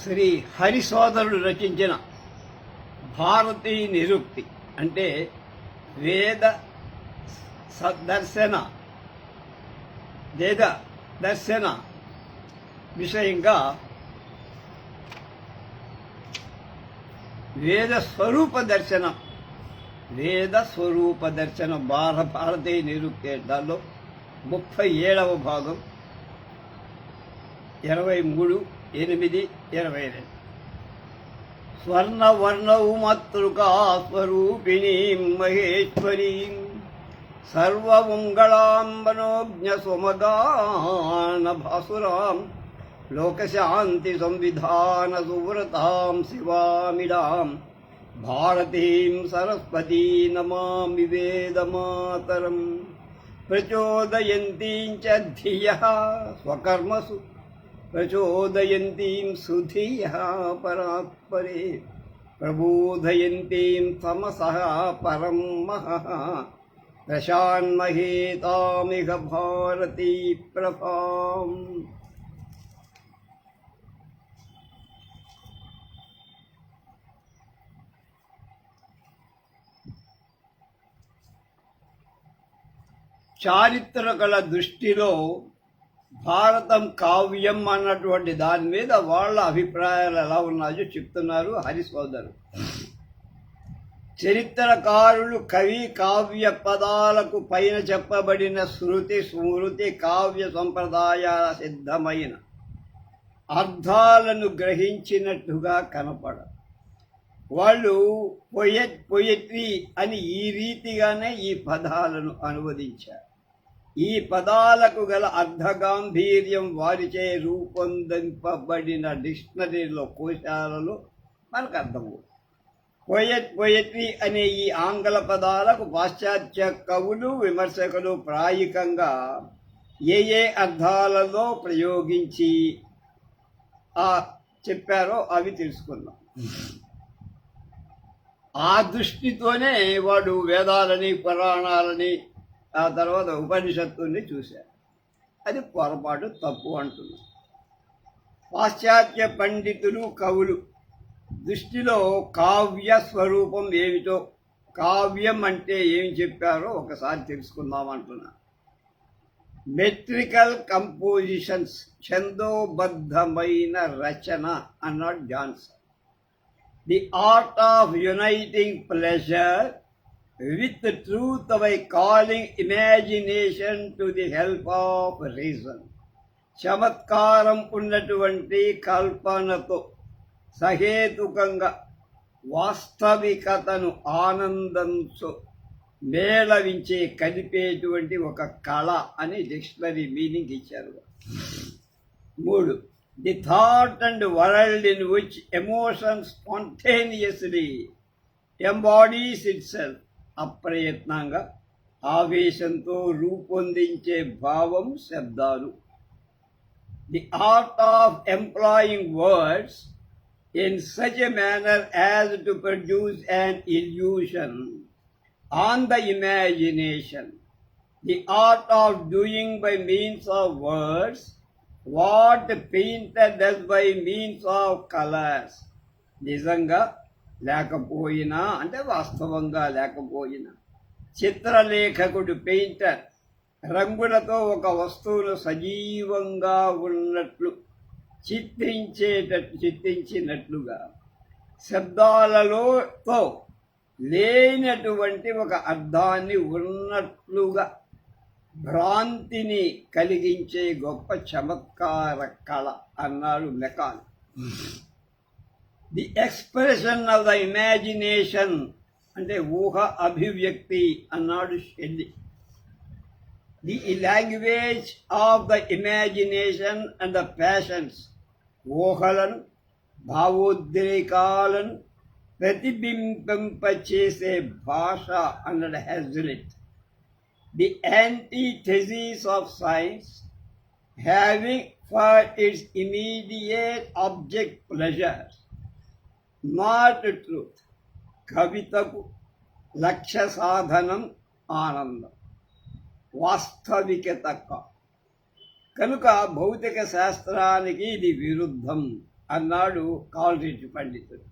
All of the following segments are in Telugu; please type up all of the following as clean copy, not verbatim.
శ్రీ హరి సోదరుడు రచించిన భారతీ నిరుక్తి అంటే వేద దర్శన దర్శన విషయంగా వేద స్వరూప దర్శన భారతీయ నిరుక్తి దానిలో 37వ భాగం 23/8/22 స్వర్ణవర్ణౌమాతృకా స్వరూపిణీం మహేశ్వరీం సర్వమంగళాంబనోజ్ఞ సుమగానభాసురాం లోకశాంతి సంవిధాన సువ్రతాం శివామిడాం భారతీం సరస్వతీ నమామి వేదమాతరం ప్రచోదయంతీం చ ధియః స్వకర్మసు ప్రచోదయంతీం సుధియః పరాత్పరే ప్రబోధయంతీం తమసః పరం మహః ప్రశాన్మహే తామిహ భారతీ ప్రభాం. చారిత్రకల దృష్టిలో భారతం కావ్యం అన్నటువంటి దాని మీద వాళ్ళ అభిప్రాయాలు ఎలా ఉన్నాయో చెప్తున్నారు హరిసోదరు. చరిత్రకారులు కవి కావ్య పదాలకు పైన చెప్పబడిన శృతి స్మృతి కావ్య సంప్రదాయాల సిద్ధమైన అర్థాలను గ్రహించినట్టుగా కనపడ వాళ్ళు పొయట్రీ అని ఈ రీతిగానే ఈ పదాలను అనువదించారు. ఈ పదాలకు గల అర్థగాంభీర్యం వారిచే రూపొందింపబడిన డిక్షనరీలో కోశాలలో మనకు అర్థము. పొయట్రీ అనే ఈ ఆంగ్ల పదాలకు పాశ్చాత్య కవులు విమర్శకులు ప్రాయికంగా ఏ అర్థాలలో ప్రయోగించి చెప్పారో అవి తెలుసుకుందాం. ఆ దృష్టితోనే వాడు వేదాలని పురాణాలని ఆ తర్వాత ఉపనిషత్తుల్ని చూశారు. అది పొరపాటు, తప్పు అంటున్నారు. పాశ్చాత్య పండితులు కవులు దృష్టిలో కావ్య స్వరూపం ఏమిటో, కావ్యం అంటే ఏమి చెప్పారో ఒకసారి తెలుసుకుందామంటున్నా. మెట్రికల్ కంపోజిషన్స్, ఛందోబద్ధమైన రచన అన్నాడు Johnson. The art of uniting pleasure with the truth by calling imagination to the help of reason. చమత్కారం ఉన్నటువంటి కల్పనతో సహేతుకంగా వాస్తవికతను ఆనందంతో మేళవించే కలిపేటువంటి ఒక కళ అని డిక్షనరీ మీనింగ్ ఇచ్చారు. 3. The thought and world in which emotion spontaneously embodies itself. అప్రయత్నంగా ఆవేశంతో రూపొందించే భావం శబ్దాలు. The art of employing words in such a manner as to produce an illusion on the imagination. The art of doing by means of words what the painter does by means of colors. నిజంగా లేకపోయినా అంటే వాస్తవంగా లేకపోయినా చిత్రలేఖకుడు పెయింటర్ రంగులతో ఒక వస్తువును సజీవంగా ఉన్నట్లు చిత్రించినట్లుగా శబ్దాలతో లేనటువంటి ఒక అర్థాన్ని ఉన్నట్లుగా భ్రాంతిని కలిగించే గొప్ప చమత్కార కళ అన్నాడు మెకాన్. The expression of the imagination అంటే ఊహ అభివ్యక్తి అన్నాడు Shelley. The language of the imagination and the passions, ఊహలను భావోద్రేకాలను ప్రతిబింబింపచేసే భాష అన్నాడు Hazlitt. The antithesis of science having for its immediate object pleasures not truth. కవితకు లక్ష్య సాధనం ఆనందం, వాస్తవికత. కనుక భౌతిక శాస్త్రానికి ఇది విరుద్ధం అన్నాడు కాలరీటి పండితుడు.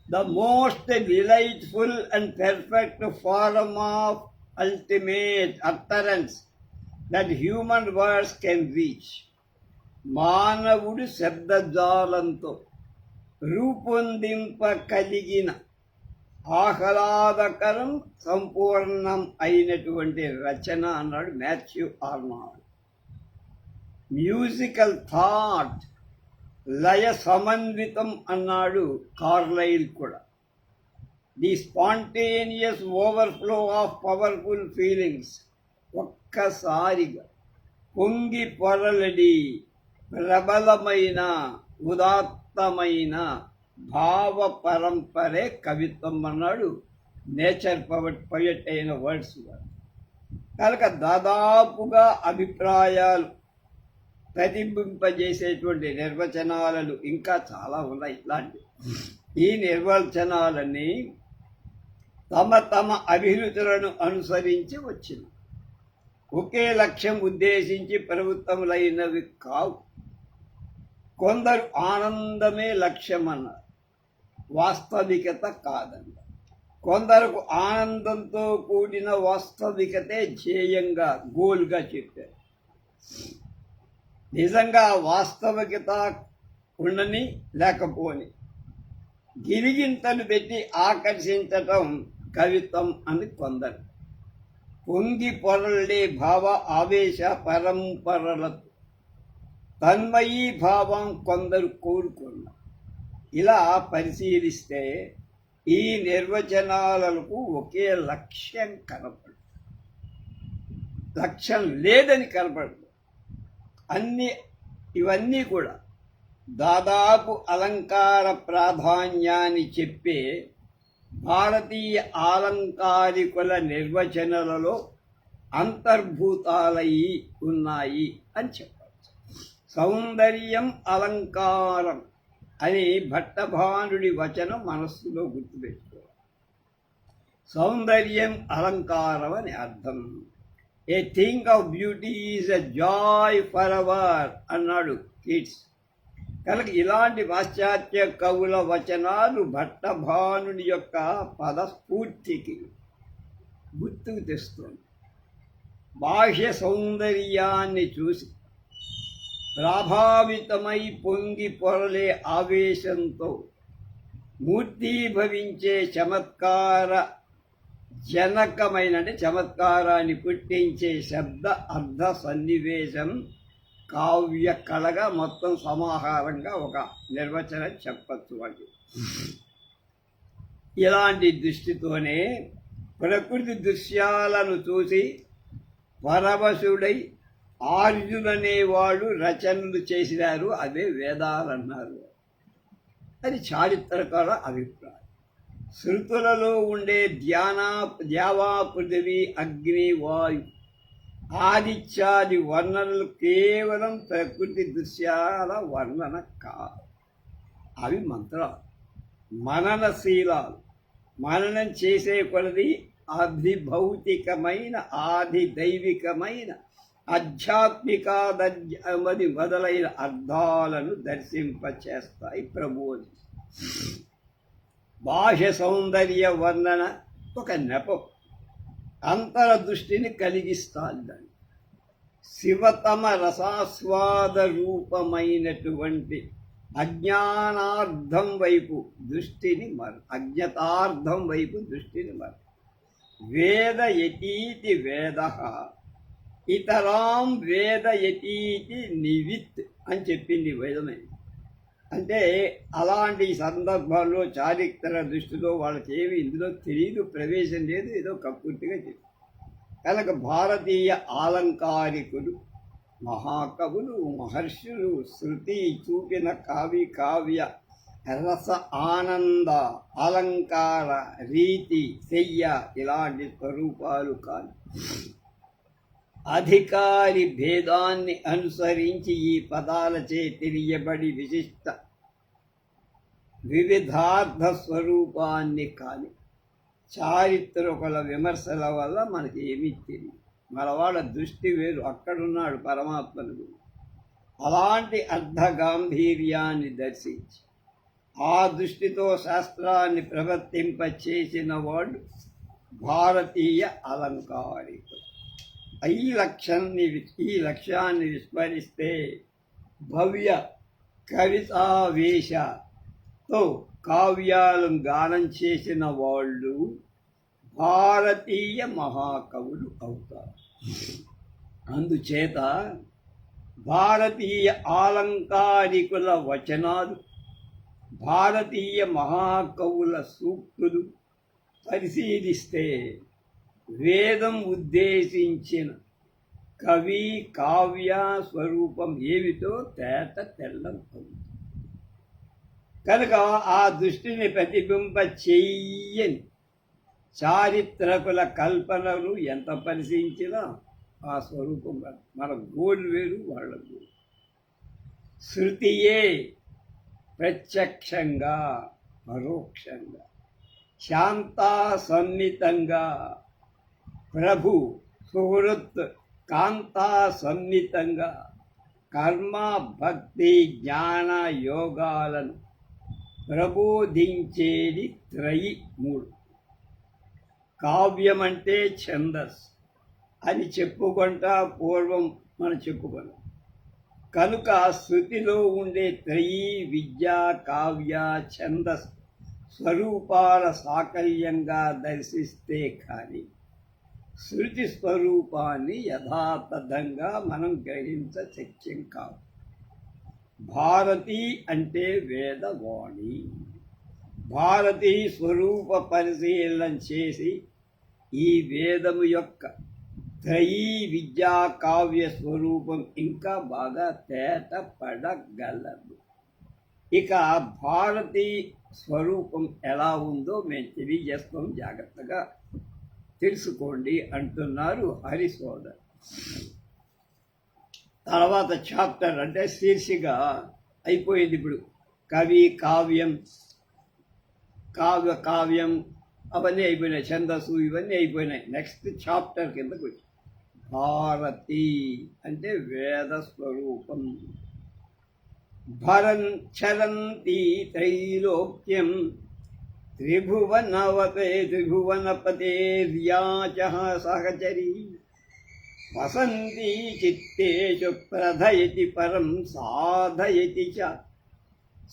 The most delightful and perfect form of ultimate utterance that human words can reach. మానవుడు శబ్దజాలంతో రూపొందింపగలిగిన ఆహ్లాదకరం సంపూర్ణం అయినటువంటి రచన అన్నాడు మాథ్యూ ఆర్నాల్డ్. మ్యూజికల్ థాట్ లయ సమన్వితం అన్నాడు కార్లైల్ కూడా. The spontaneous overflow of powerful feelings, ఒక్కసారిగా పొంగి పొరలడి ప్రబలమైన ఉదాత్తమైన భావ పరంపరే కవిత్వం అన్నాడు నేచర్ పొయట్ అయిన వర్డ్స్ గారు. కనుక దాదాపుగా అభిప్రాయాలు ప్రతిబింబజేసేటువంటి నిర్వచనాలను ఇంకా చాలా ఉన్నాయి ఇట్లాంటి. ఈ నిర్వచనాలన్నీ తమ తమ అభిరుచులను అనుసరించి వచ్చింది. ఒకే లక్ష్యం ఉద్దేశించి ప్రభుత్వములైనవి కావు. కొందరు ఆనందమే లక్ష్యం అన్నారు, వాస్తవికత కాదన్నారు. కొందరకు ఆనందంతో కూడిన వాస్తవికతే ధ్యేయంగా గోల్గా చెప్పారు. నిజంగా వాస్తవికత ఉండని లేకపోని గిరిగింతలు పెట్టి ఆకర్షించటం కవిత్వం అని కొందరు. పొంగి పొరలే భావ ఆవేశ పరంపరలతో తన్మయీ భావం కొందరు కోరుకున్నారు. ఇలా పరిశీలిస్తే ఈ నిర్వచనాలకు ఒకే లక్ష్యం కనపడదు, లక్ష్యం లేదని కనపడదు. ఇవన్నీ కూడా దాదాపు అలంకార ప్రాధాన్యాన్ని చెప్పే భారతీయ ఆలంకారికుల నిర్వచనాలలో అంతర్భూతాలయ్యి ఉన్నాయి అని చెప్పవచ్చు. సౌందర్యం అలంకారం అని భట్టభానుడి వచనం మనస్సులో గుర్తుపెట్టుకోవాలి. సౌందర్యం అలంకారం అని అర్థం. A thing of beauty is a joy for ever అన్నాడు కీట్స్. కనుక ఇలాంటి పాశ్చాత్య కవుల వచనాలు భట్టభానుడి యొక్క పదస్ఫూర్తికి గుర్తుకు తెస్తుంది. బాహ్య సౌందర్యాన్ని చూసి ప్రభావితమై పొంగి పొరలే ఆవేశంతో మూర్తీభవించే చమత్కార జనకమైన చమత్కారాన్ని పుట్టించే శబ్ద అర్థ సన్నివేశం కావ్య కళగా మొత్తం సమాహారంగా ఒక నిర్వచనం చెప్పచ్చు అది. ఇలాంటి దృష్టితోనే ప్రకృతి దృశ్యాలను చూసి పరవశుడై ఆర్జుననేవాడు రచనలు చేసినారు, అవే వేదాలన్నారు. అది చారిత్రకాల అభిప్రాయం. శృతులలో ఉండే ద్యావా పృథివీ అగ్ని వాయు ఆదిత్యాది వర్ణనలు కేవలం ప్రకృతి దృశ్యాల వర్ణన కాదు. అవి మంత్రాలు, మననశీలాలు. మననం చేసే కొలది అధిభౌతికమైన ఆదిదైవికమైన ఆధ్యాత్మికాది మొదలైన అర్థాలను దర్శింపచేస్తాయి, ప్రబోధి. బాహ్య సౌందర్య వర్ణన ఒక నెపం, అంతర దృష్టిని కలిగిస్తాడు. శివతమ రసాస్వాద రూపమైనటువంటి అజ్ఞానార్థం వైపు దృష్టిని అజ్ఞతార్థం వైపు దృష్టిని వేదయతీతి వేద ఇతరాం వేదయతీతి నివిత్ అని చెప్పింది వేదమే. అంటే అలాంటి సందర్భాల్లో చారిత్ర దృష్టిలో వాళ్ళకి ఏమి ఇందులో తెలియదు, ప్రవేశం లేదు, ఏదో కక్కుర్తిగా చెప్పి. కనుక భారతీయ ఆలంకారికులు, మహాకవులు, మహర్షులు శృతి చూపిన కావ్య రస ఆనంద అలంకార రీతి శయ్య ఇలాంటి స్వరూపాలు కాదు. అధికారి భేదాన్ని అనుసరించి ఈ పదాలచే తెలియబడి విశిష్ట వివిధార్థ స్వరూపాన్ని కాని చారిత్రకుల విమర్శల వల్ల మనకి ఏమీ తెలియదు. మన వాళ్ళ దృష్టి వేరు, అక్కడున్నాడు పరమాత్మను. అలాంటి అర్ధగాంభీర్యాన్ని దర్శించి ఆ దృష్టితో శాస్త్రాన్ని ప్రవర్తింపచేసిన వాడు భారతీయ అలంకారికుడు. ఈ లక్ష్యాన్ని విస్మరిస్తే భవ్య కవితావేశతో కావ్యాలను గానం చేసిన వాళ్ళు భారతీయ మహాకవులు అవుతారు. అందుచేత భారతీయ ఆలంకారికుల వచనాలు, భారతీయ మహాకవుల సూక్తులు పరిశీలిస్తే వేదం ఉద్దేశించిన కవి కావ్య స్వరూపం ఏమిటో తేట తెల్లం అవుతుంది. కనుక ఆ దృష్టిని ప్రతిబింబ చెయ్యని చారిత్రకుల కల్పనలు ఎంత పరిశీలించినా ఆ స్వరూపం మన గోలు వేరు, వాళ్ళ గోలు. శృతియే ప్రత్యక్షంగా పరోక్షంగా శాంతా సన్నితంగా ప్రభు సుహృత్ కాంతా సన్నితంగా కర్మ భక్తి జ్ఞాన యోగాలను ప్రబోధించేది త్రయి మూడు. కావ్యం అంటే ఛందస్ అని చెప్పుకుంటా పూర్వం మనం చెప్పుకున్నాం. కనుక శృతిలో ఉండే త్రయీ విద్య కావ్య ఛందస్ స్వరూపాల సాకల్యంగా దర్శిస్తే కానీ శృతి స్వరూపాన్ని యథాతథంగా మనం గ్రహించ శక్యం కాదు. భారతి అంటే వేదవాణి. భారతి స్వరూప పరిశీలన చేసి ఈ వేదము యొక్క త్రయీ విద్యా కావ్య స్వరూపం ఇంకా బాగా తేట పడగలదు. ఇక భారతీ స్వరూపం ఎలా ఉందో మేము తెలియజేస్తాం, జాగ్రత్తగా తెలుసుకోండి అంటున్నారు హరిసోదర్. తర్వాత చాప్టర్ అంటే శీర్షిక అయిపోయింది. ఇప్పుడు కవి కావ్యం కావ్యం అవన్నీ అయిపోయినాయి, ఛందస్సు ఇవన్నీ అయిపోయినాయి. నెక్స్ట్ చాప్టర్ కిందకు వచ్చి భారతి అంటే వేద స్వరూపం. భరన్ చరంతి త్రైలోక్యం త్రిభువనపతేర్యాచ సహచరీ వసంతి చిత్తేషు ప్రధయతి పరం సాధయతి చ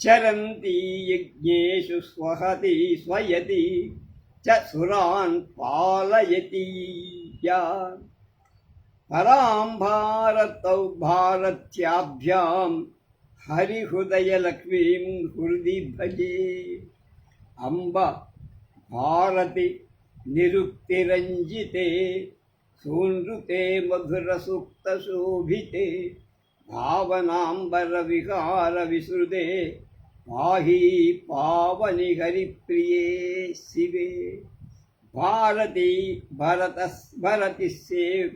చరంతి యజ్ఞేషు స్వహతి స్వయతి చ సురాన్ పాలయతి యా పరాం భారతౌ భారత్యాభ్యాం హరిహృదయలక్ష్మీం హృది భజే. అంబ భారతి నిరుక్తిరంజితే సూనృతే మధురసూక్తశోభితే భావనాంబర విహార విసృదే పాహి పావని హరిప్రియే శివే. భారతి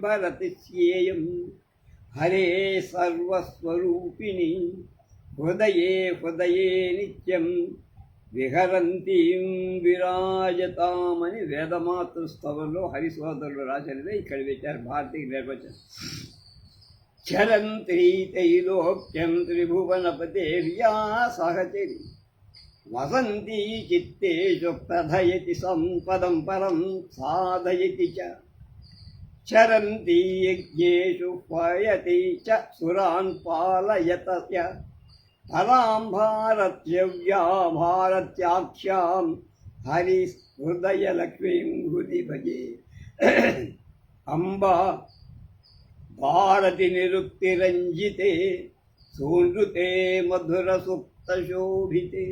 భరతిస్యేయం హరే సర్వస్వరూపిణి హృదయే హృదయే నిత్యం విహరంతీం విరాజతామని వేదమాతృస్తవంలో హరిసోదరులు రాసినదే ఇక్కడ పెట్టారు. భారతికి నిర్వచనం. చరంతి తైలోక్యం త్రిభువనపతేర్యా సహచరి వసంతి చిత్తేషు ప్రధయతి సంపదం పరం సాధయతి చ చరంతి యజ్ఞేషు పయతి చ సురాన్ పాలయత పరాం భారత్యాఖ్యాం హరి హృదయలక్ష్మీం హృది భజే. అంబ భారతి నిరుక్తిరంజితే సూనృతే మధురసూక్తశోభితే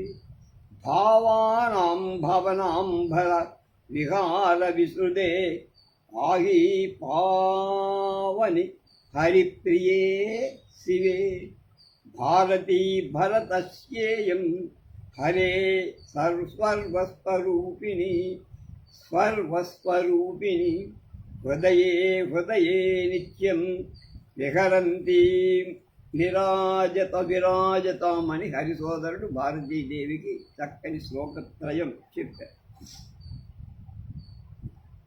భావానాం భవనాంబర విహార విసృదే ఆహి పావని హరిప్రియే శివే. భారతీ భరతస్యేయం హరే సర్వస్వరూపిణి హృదయే హృదయే నిత్యం విహరంతి విరాజతామని హరిసోదరుడు భారతీదేవికి చక్కని శ్లోకత్రయం చెప్పారు.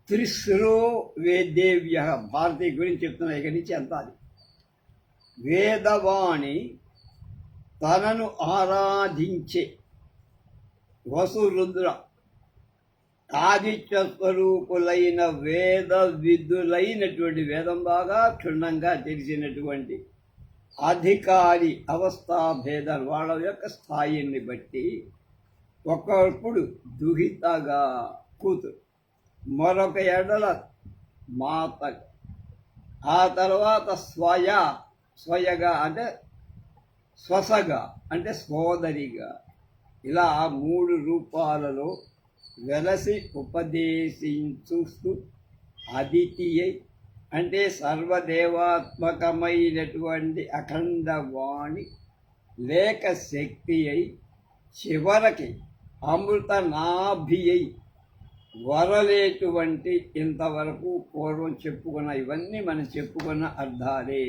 త్రిశ్రో వేదేవ్య భారతి గురించి చెప్తున్నా. ఇక్కడి నుంచి అంత అది వేదవాణి తనను ఆరాధించే వసురుద్ర ఆదిత్య స్వరూపులైన వేద విధులైనటువంటి వేదం బాగా క్షుణ్ణంగా తెలిసినటువంటి అధికారి అవస్థాభేదాలు వాళ్ళ యొక్క స్థాయిని బట్టి ఒకప్పుడు దుహితగా కూతురు, మరొక ఎడల మాత, ఆ తర్వాత స్వయగా అంటే స్వసగా అంటే సోదరిగా, ఇలా 3 రూపాలలో వెలసి ఉపదేశించుస్తూ అదితి అంటే సర్వదేవాత్మకమైనటువంటి అఖండ వాణి లేక శక్తి అయి, చివరికి అమృత నాభి అయి వరలేటువంటి ఇంతవరకు పూర్వం చెప్పుకున్న ఇవన్నీ మనం చెప్పుకున్న అర్థాలే.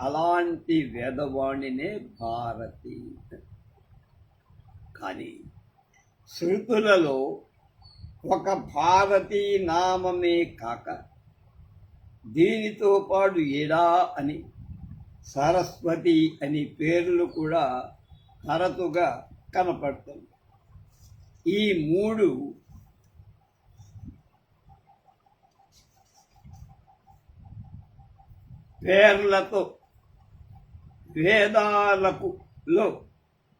అలాంటి వేదవాణినే భారతి. కానీ శృతులలో ఒక భారతీ నామమే కాక దీనితో పాటు ఇడా అని, సరస్వతి అని పేర్లు కూడా తరచుగా కనపడుతుంది. ఈ 3 పేర్లతో వేదాలలో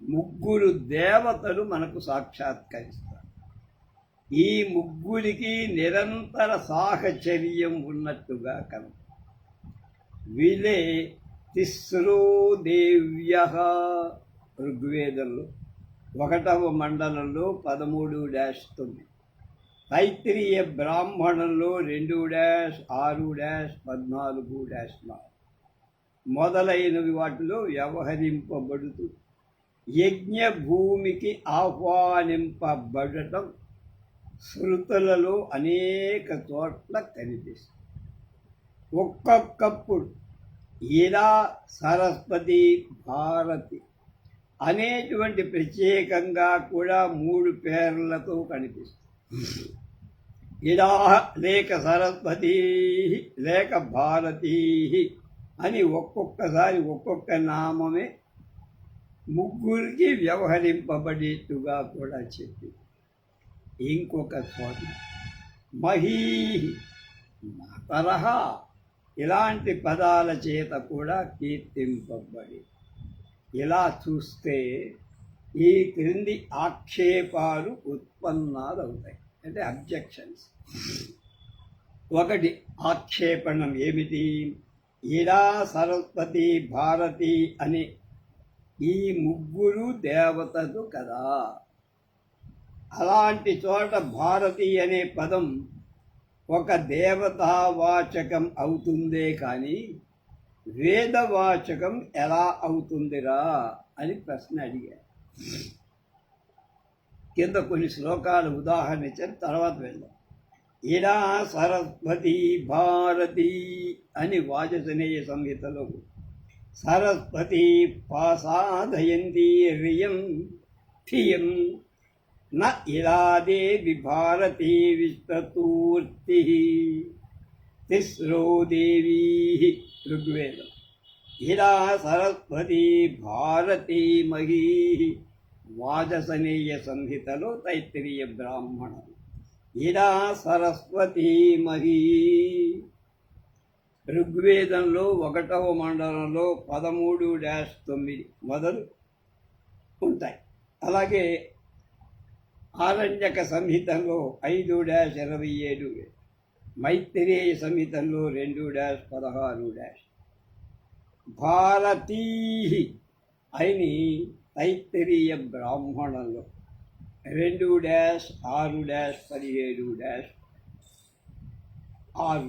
3 దేవతలు మనకు సాక్షాత్కరిస్తారు. ఈ 3కి నిరంతర సాహచర్యం ఉన్నట్టుగా కనుక వీలే తిస్రో దేవ్య ఋగ్వేదంలో 1వ మండలంలో 13-9, తైత్రీయ బ్రాహ్మణంలో 2-6-14-4 మొదలైనవి వాటిలో వ్యవహరింపబడుతూ యజ్ఞ భూమికి ఆహ్వానింపబడటం శృతులలో అనేక చోట్ల కనిపిస్తుంది. ఒక్కొక్కప్పుడు ఇలా సరస్వతి, భారతి అనేటువంటి ప్రత్యేకంగా కూడా 3 పేర్లతో కనిపిస్తుంది. ఇలా లేక సరస్వతి లేక భారతీ అని ఒక్కొక్కసారి ఒక్కొక్క నామమే 3కి వ్యవహరింపబడేట్టుగా కూడా చెప్పి, ఇంకొక చోట మహీ, మాతరహ ఇలాంటి పదాల చేత కూడా కీర్తింపబడి, ఇలా చూస్తే ఈ క్రింది ఆక్షేపాలు ఉత్పన్నాలవుతాయి. అంటే అబ్జెక్షన్స్. ఒకటి ఆక్షేపణం ఏమిటి? ఇలా సరస్వతి, భారతి అని ఈ 3 దేవతలు కదా. అలాంటి చోట భారతి అనే పదం ఒక దేవతావాచకం అవుతుందే కానీ వేదవాచకం ఎలా అవుతుందిరా అని ప్రశ్న అడిగారు. కింద కొన్ని శ్లోకాలు ఉదాహరణ ఇచ్చారు, తర్వాత వెళ్దాం. ఇలా సరస్వతి భారతి అని వాజసనేయ సంహితలో సరస్వతి పాసాదయంతి రియం ధియం న ఇలా దేవి భారతి విశ్వతూర్తి తిస్రో దేవీ ఋగ్వేదం. ఇలా సరస్వతి భారతి మహీ వాజసనేయ సంహితలో తైత్రీయ బ్రాహ్మణం. ఇలా సరస్వతి మహీ ఋగ్వేదంలో 1వ మండలంలో 13-9 మొదలు ఉంటాయి. అలాగే ఆరణ్యక సంహితంలో 5-27, మైత్రేయ సంహితంలో 2-16. భారతీ అని తైత్రీయ బ్రాహ్మణంలో 2-6-17-6.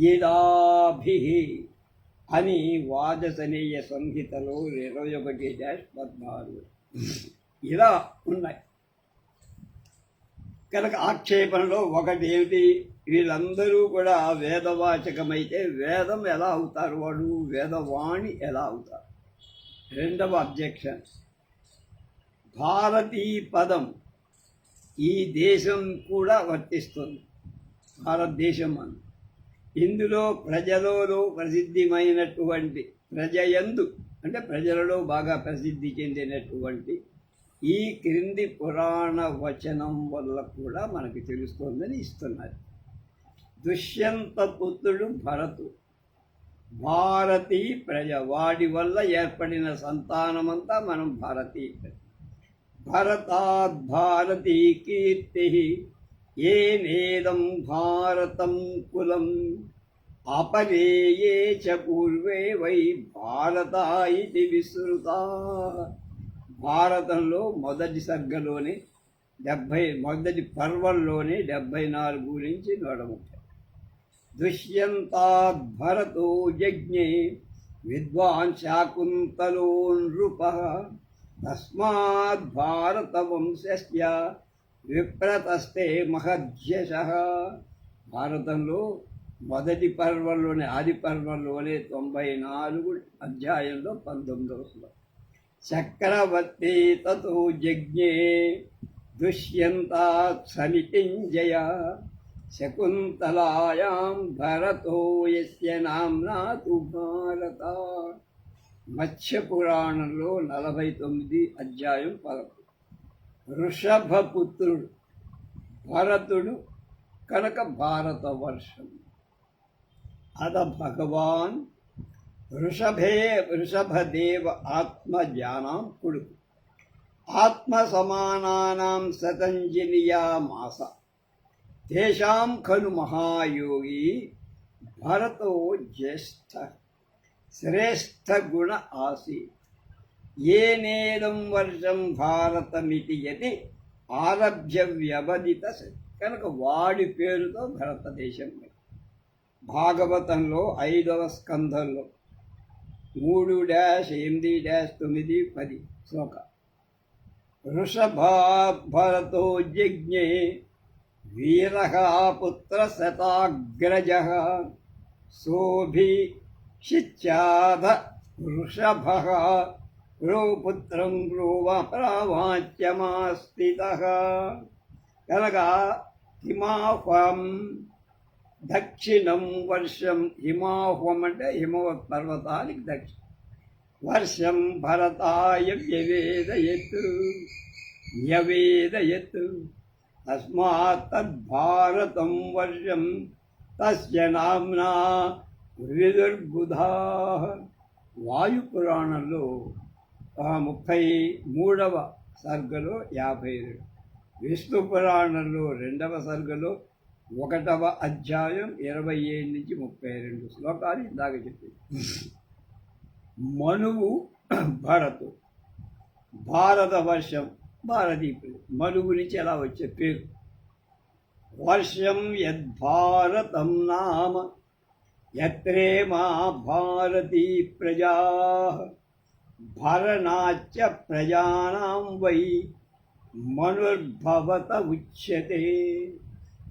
ఇదాభి అని వాజసనేయ సంహితలో 21-14 ఇలా ఉన్నాయి. కనుక ఆక్షేపణలో ఒకటి ఏమిటి? వీళ్ళందరూ కూడా వేదవాచకమైతే వేదం ఎలా అవుతారు? వాడు వేదవాణి ఎలా అవుతారు? రెండవ అబ్జెక్షన్, భారతీ పదం ఈ దేశం కూడా వర్తిస్తుంది. భారతదేశం అని ఇందులో ప్రజలలో ప్రసిద్ధిమైనటువంటి ప్రజయందు అంటే ప్రజలలో బాగా ప్రసిద్ధి చెందినటువంటి ఈ క్రింది పురాణ వచనం వల్ల కూడా మనకి తెలుస్తోందని ఇస్తున్నారు. దుష్యంత పుత్రుడు భరతు, భారతీ ప్రజ, వాడి వల్ల ఏర్పడిన సంతానమంతా మనం భారతీయ ప్రజ. భరతాద్ భారతీ కీర్తి ఏనేదం భారతం కులం అపరే ఏ చ పూర్వే వై భారత ఇది విస్తృత. భారతంలో మొదటి సర్గలోనే మొదటి పర్వంలోనే 74 గురించి 130. దుష్యంతాద్ భరతో యజ్ఞే విద్వాన్ శాకుంతలో నృపః తస్మాద్ భారతవంశస్య విప్రతస్తే మహద్యశః. భారతంలో మొదటి పర్వంలోనే ఆది పర్వంలోనే 94 అధ్యాయంలో 19వ శ్లోకం. చక్రవర్తి తతో యజ్ఞే దుష్యంతాత్ సమితింజయ శకుంతలాయాం భరతో యస్య నామ్నా తు భారత. మత్స్య పురాణంలో 49 అధ్యాయం 11. వృషభపుత్రుడు భరతుడు కనుక భారతవర్షం. అద భగవాన్ వృషభదేవ ఆత్మజానాం కొడుకు. ఆత్మ సమానానాం శతంజనియామాస తేషాం ఖలు మహాయోగి భరతో జ్యేష్ఠ శ్రేష్ఠ గుణ ఆసీత్. ఏనేదం వర్షం భారతమితి యది ఆరభ్య వ్యవధిత. కనుక వాడి పేరుతో భారతదేశం. భాగవతంలో 5వ స్కంధంలో 3-8-9-10 శ్లోక. వృషభా భరతో యజ్ఞే వీరః పుత్ర శతాగ్రజః శోభిషిచ్ఛాద వృషభః పుత్రం ప్రావాచ్యమాస్థితః. కనుక హిమాహ్వం దక్షిణం వర్షం. హిమాహ్వం అంటే హిమవత్ పర్వతానికి దక్షిణం. వర్షం భరతాయ వ్యవేదయత్ తస్మాత్ తద్భారతం వర్షం తస్య నామ్నా విదుర్బుధాః. వాయుపురాణంలో 33వ సర్గలో 52. విష్ణు పురాణంలో 2వ సర్గలో 1వ అధ్యాయం 27-32 శ్లోకాలు ఇందాక చెప్పింది. మనువు భరతు, భారతవర్షం భారతీయుడు. మనువు గురించి ఎలా వచ్చే పేరు. వర్షం యద్భారతం నామ యత్రేమా భారతీ ప్రజా భరణాచ్చ ప్రజానాం వై మనుర్భవత ఉచ్యతే.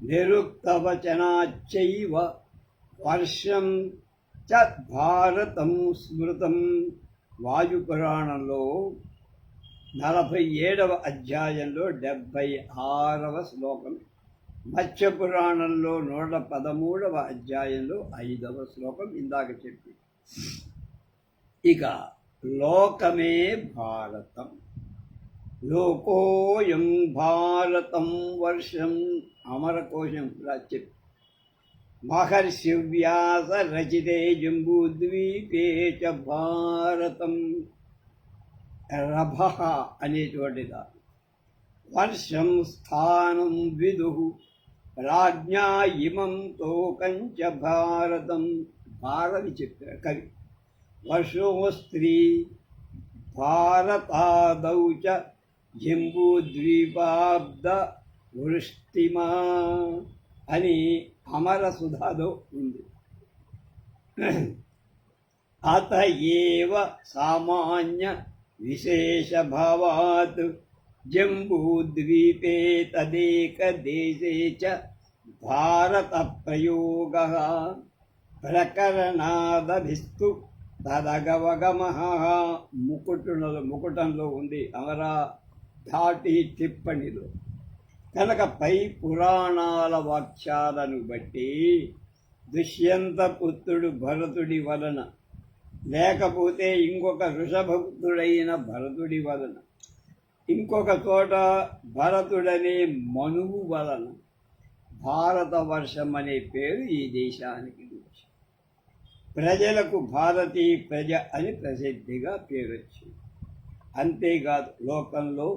నిరుక్తవచనాచ్చైవ వర్షం చ భారతం స్మృతం. వాయుపురాణంలో 47వ అధ్యాయంలో 76వ శ్లోకం. మత్స్య పురాణంలో 113వ అధ్యాయంలో 5వ శ్లోకం ఇందాక చెప్పి. ఇక లోకమే భారతం. లోకోయం భారతం వర్షం. అమరకోశం చెప్పి. మహర్షి వ్యాస రచితే జంబూద్వీపే చ భారతం. రభ అనేటువంటిదా. వర్షం స్థానం విదుః రాజ్ఞా ఇమం తోకంచ భారతం. భారతి చెప్పారు కవి. వర్షో స్త్రీ భారతాదౌ చ జంబూద్వీపాబ్ద వృష్టిమా అని అమరసుధలో ఉంది. అత ఏవ సామాన్య విశేషభావాత్ జంబూద్వీపే తదేకదేశే చ భారత ప్రయోగః ప్రకరణాదభిస్తు తదగవగమః. ముకుటంలో ఉంది, అమరా ధాటి టిప్పణిలో. కనుక పై పురాణాల వాక్యాలను బట్టి దుష్యంత పుత్రుడు భరతుడి వలన, లేకపోతే ఇంకొక వృషభపుత్రుడైన భరతుడి వలన, ఇంకొక చోట భరతుడనే మనువు వలన భారతవర్షం అనే పేరు ఈ దేశానికి వచ్చింది. ప్రజలకు భారతీ ప్రజ అని ప్రసిద్ధిగా పేరు వచ్చింది. అంతేకాదు లోకంలో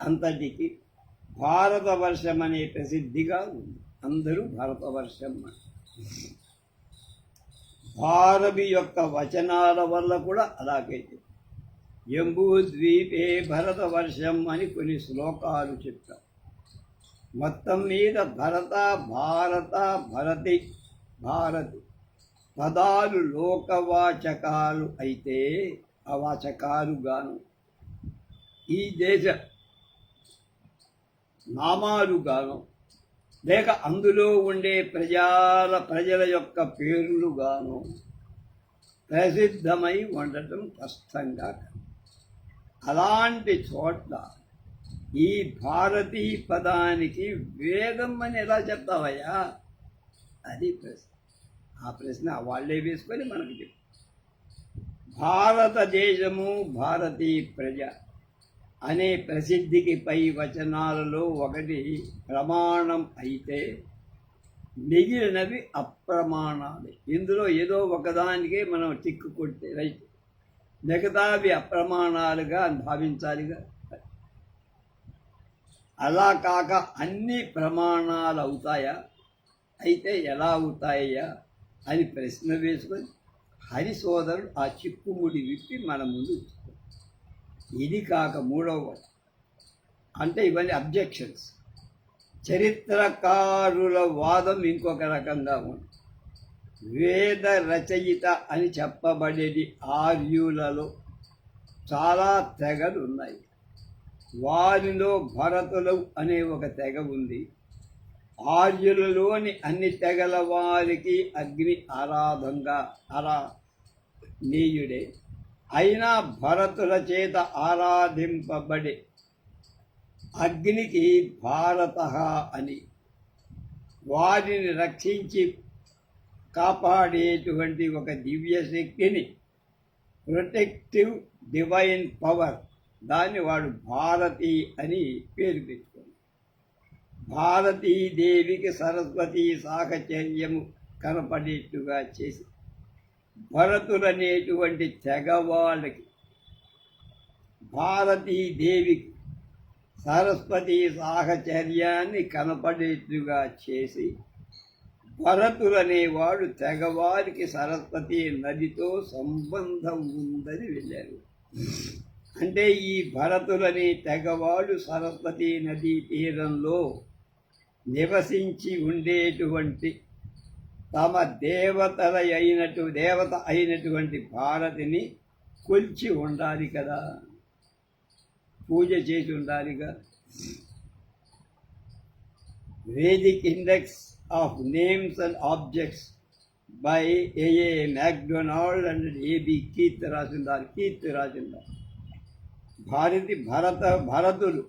అంతటికి భారతవర్షం అనే ప్రసిద్ధిగా ఉంది. అందరూ భారతవర్షం. భారవి యొక్క వచనాల వల్ల కూడా అలాగే జంబూద్వీపే భరతవర్షం అని కొన్ని శ్లోకాలు చెప్తారు. మొత్తం మీద భరత, భారత, భరతి, భారతి పదాలు లోకవాచకాలు అయితే అవాచకాలుగాను, ఈ దేశ నామాలుగాను, లేక అందులో ఉండే ప్రజల యొక్క పేర్లుగాను ప్రసిద్ధమై ఉండటం కష్టంగా. అలాంటి చోట్ల ఈ భారతీ పదానికి వేదం అని ఎలా చెప్తావయ్యా? అది ప్రశ్న. ఆ ప్రశ్న వాళ్ళే వేసుకొని మనకి చెప్పు. భారతదేశము, భారతీ ప్రజ అనే ప్రసిద్ధికి పై వచనాలలో ఒకటి ప్రమాణం అయితే మిగిలినవి అప్రమాణాలు. ఇందులో ఏదో ఒకదానికే మనం టిక్కు కొట్టే రైట్, మిగతావి అప్రమాణాలుగా భావించాలిగా. అలా కాక అన్ని ప్రమాణాలు అవుతాయా? అయితే ఎలా అవుతాయ్యా అని ప్రశ్న వేసుకొని హరి సోదరుడు ఆ చిక్కుముడి విప్పి మన ముందు. ఇది కాక మూడవ అంటే ఇవన్నీ అబ్జెక్షన్స్. చరిత్రకారుల వాదం ఇంకొక రకంగా ఉంది. వేద రచయిత అని చెప్పబడేది ఆర్యులలో చాలా తెగలు ఉన్నాయి. వారిలో భరతులు అనే ఒక తెగ ఉంది. ఆర్యులలోని అన్ని తెగల వారికి అగ్ని ఆరాధనీయుడే. అయినా భరతుల చేత ఆరాధింపబడే అగ్నికి భారత అని, వారిని రక్షించి కాపాడేటువంటి ఒక దివ్య శక్తిని, ప్రొటెక్టివ్ డివైన్ పవర్, దాన్ని వాడు భారతి అని పేరు పెట్టుకుంది. భారతీదేవికి సరస్వతి సాహచర్యము కనపడేట్టుగా చేసి భరతులనేటువంటి తెగవాళ్ళకి భారతీదేవికి సరస్వతి సాహచర్యాన్ని కనపడేట్టుగా చేసి భరతులనేవాడు తెగవారికి సరస్వతి నదితో సంబంధం ఉందని వెళ్ళారు. అంటే ఈ భరతులనే తెగవాడు సరస్వతి నదీ తీరంలో నివసించి ఉండేటువంటి తమ దేవత అయినటువంటి భారతిని కొలిచి ఉండాలి కదా, పూజ చేసి ఉండాలిగా. Vedic index of names and objects by A A Macdonald and A B Keith రాసిందారు. భరతులు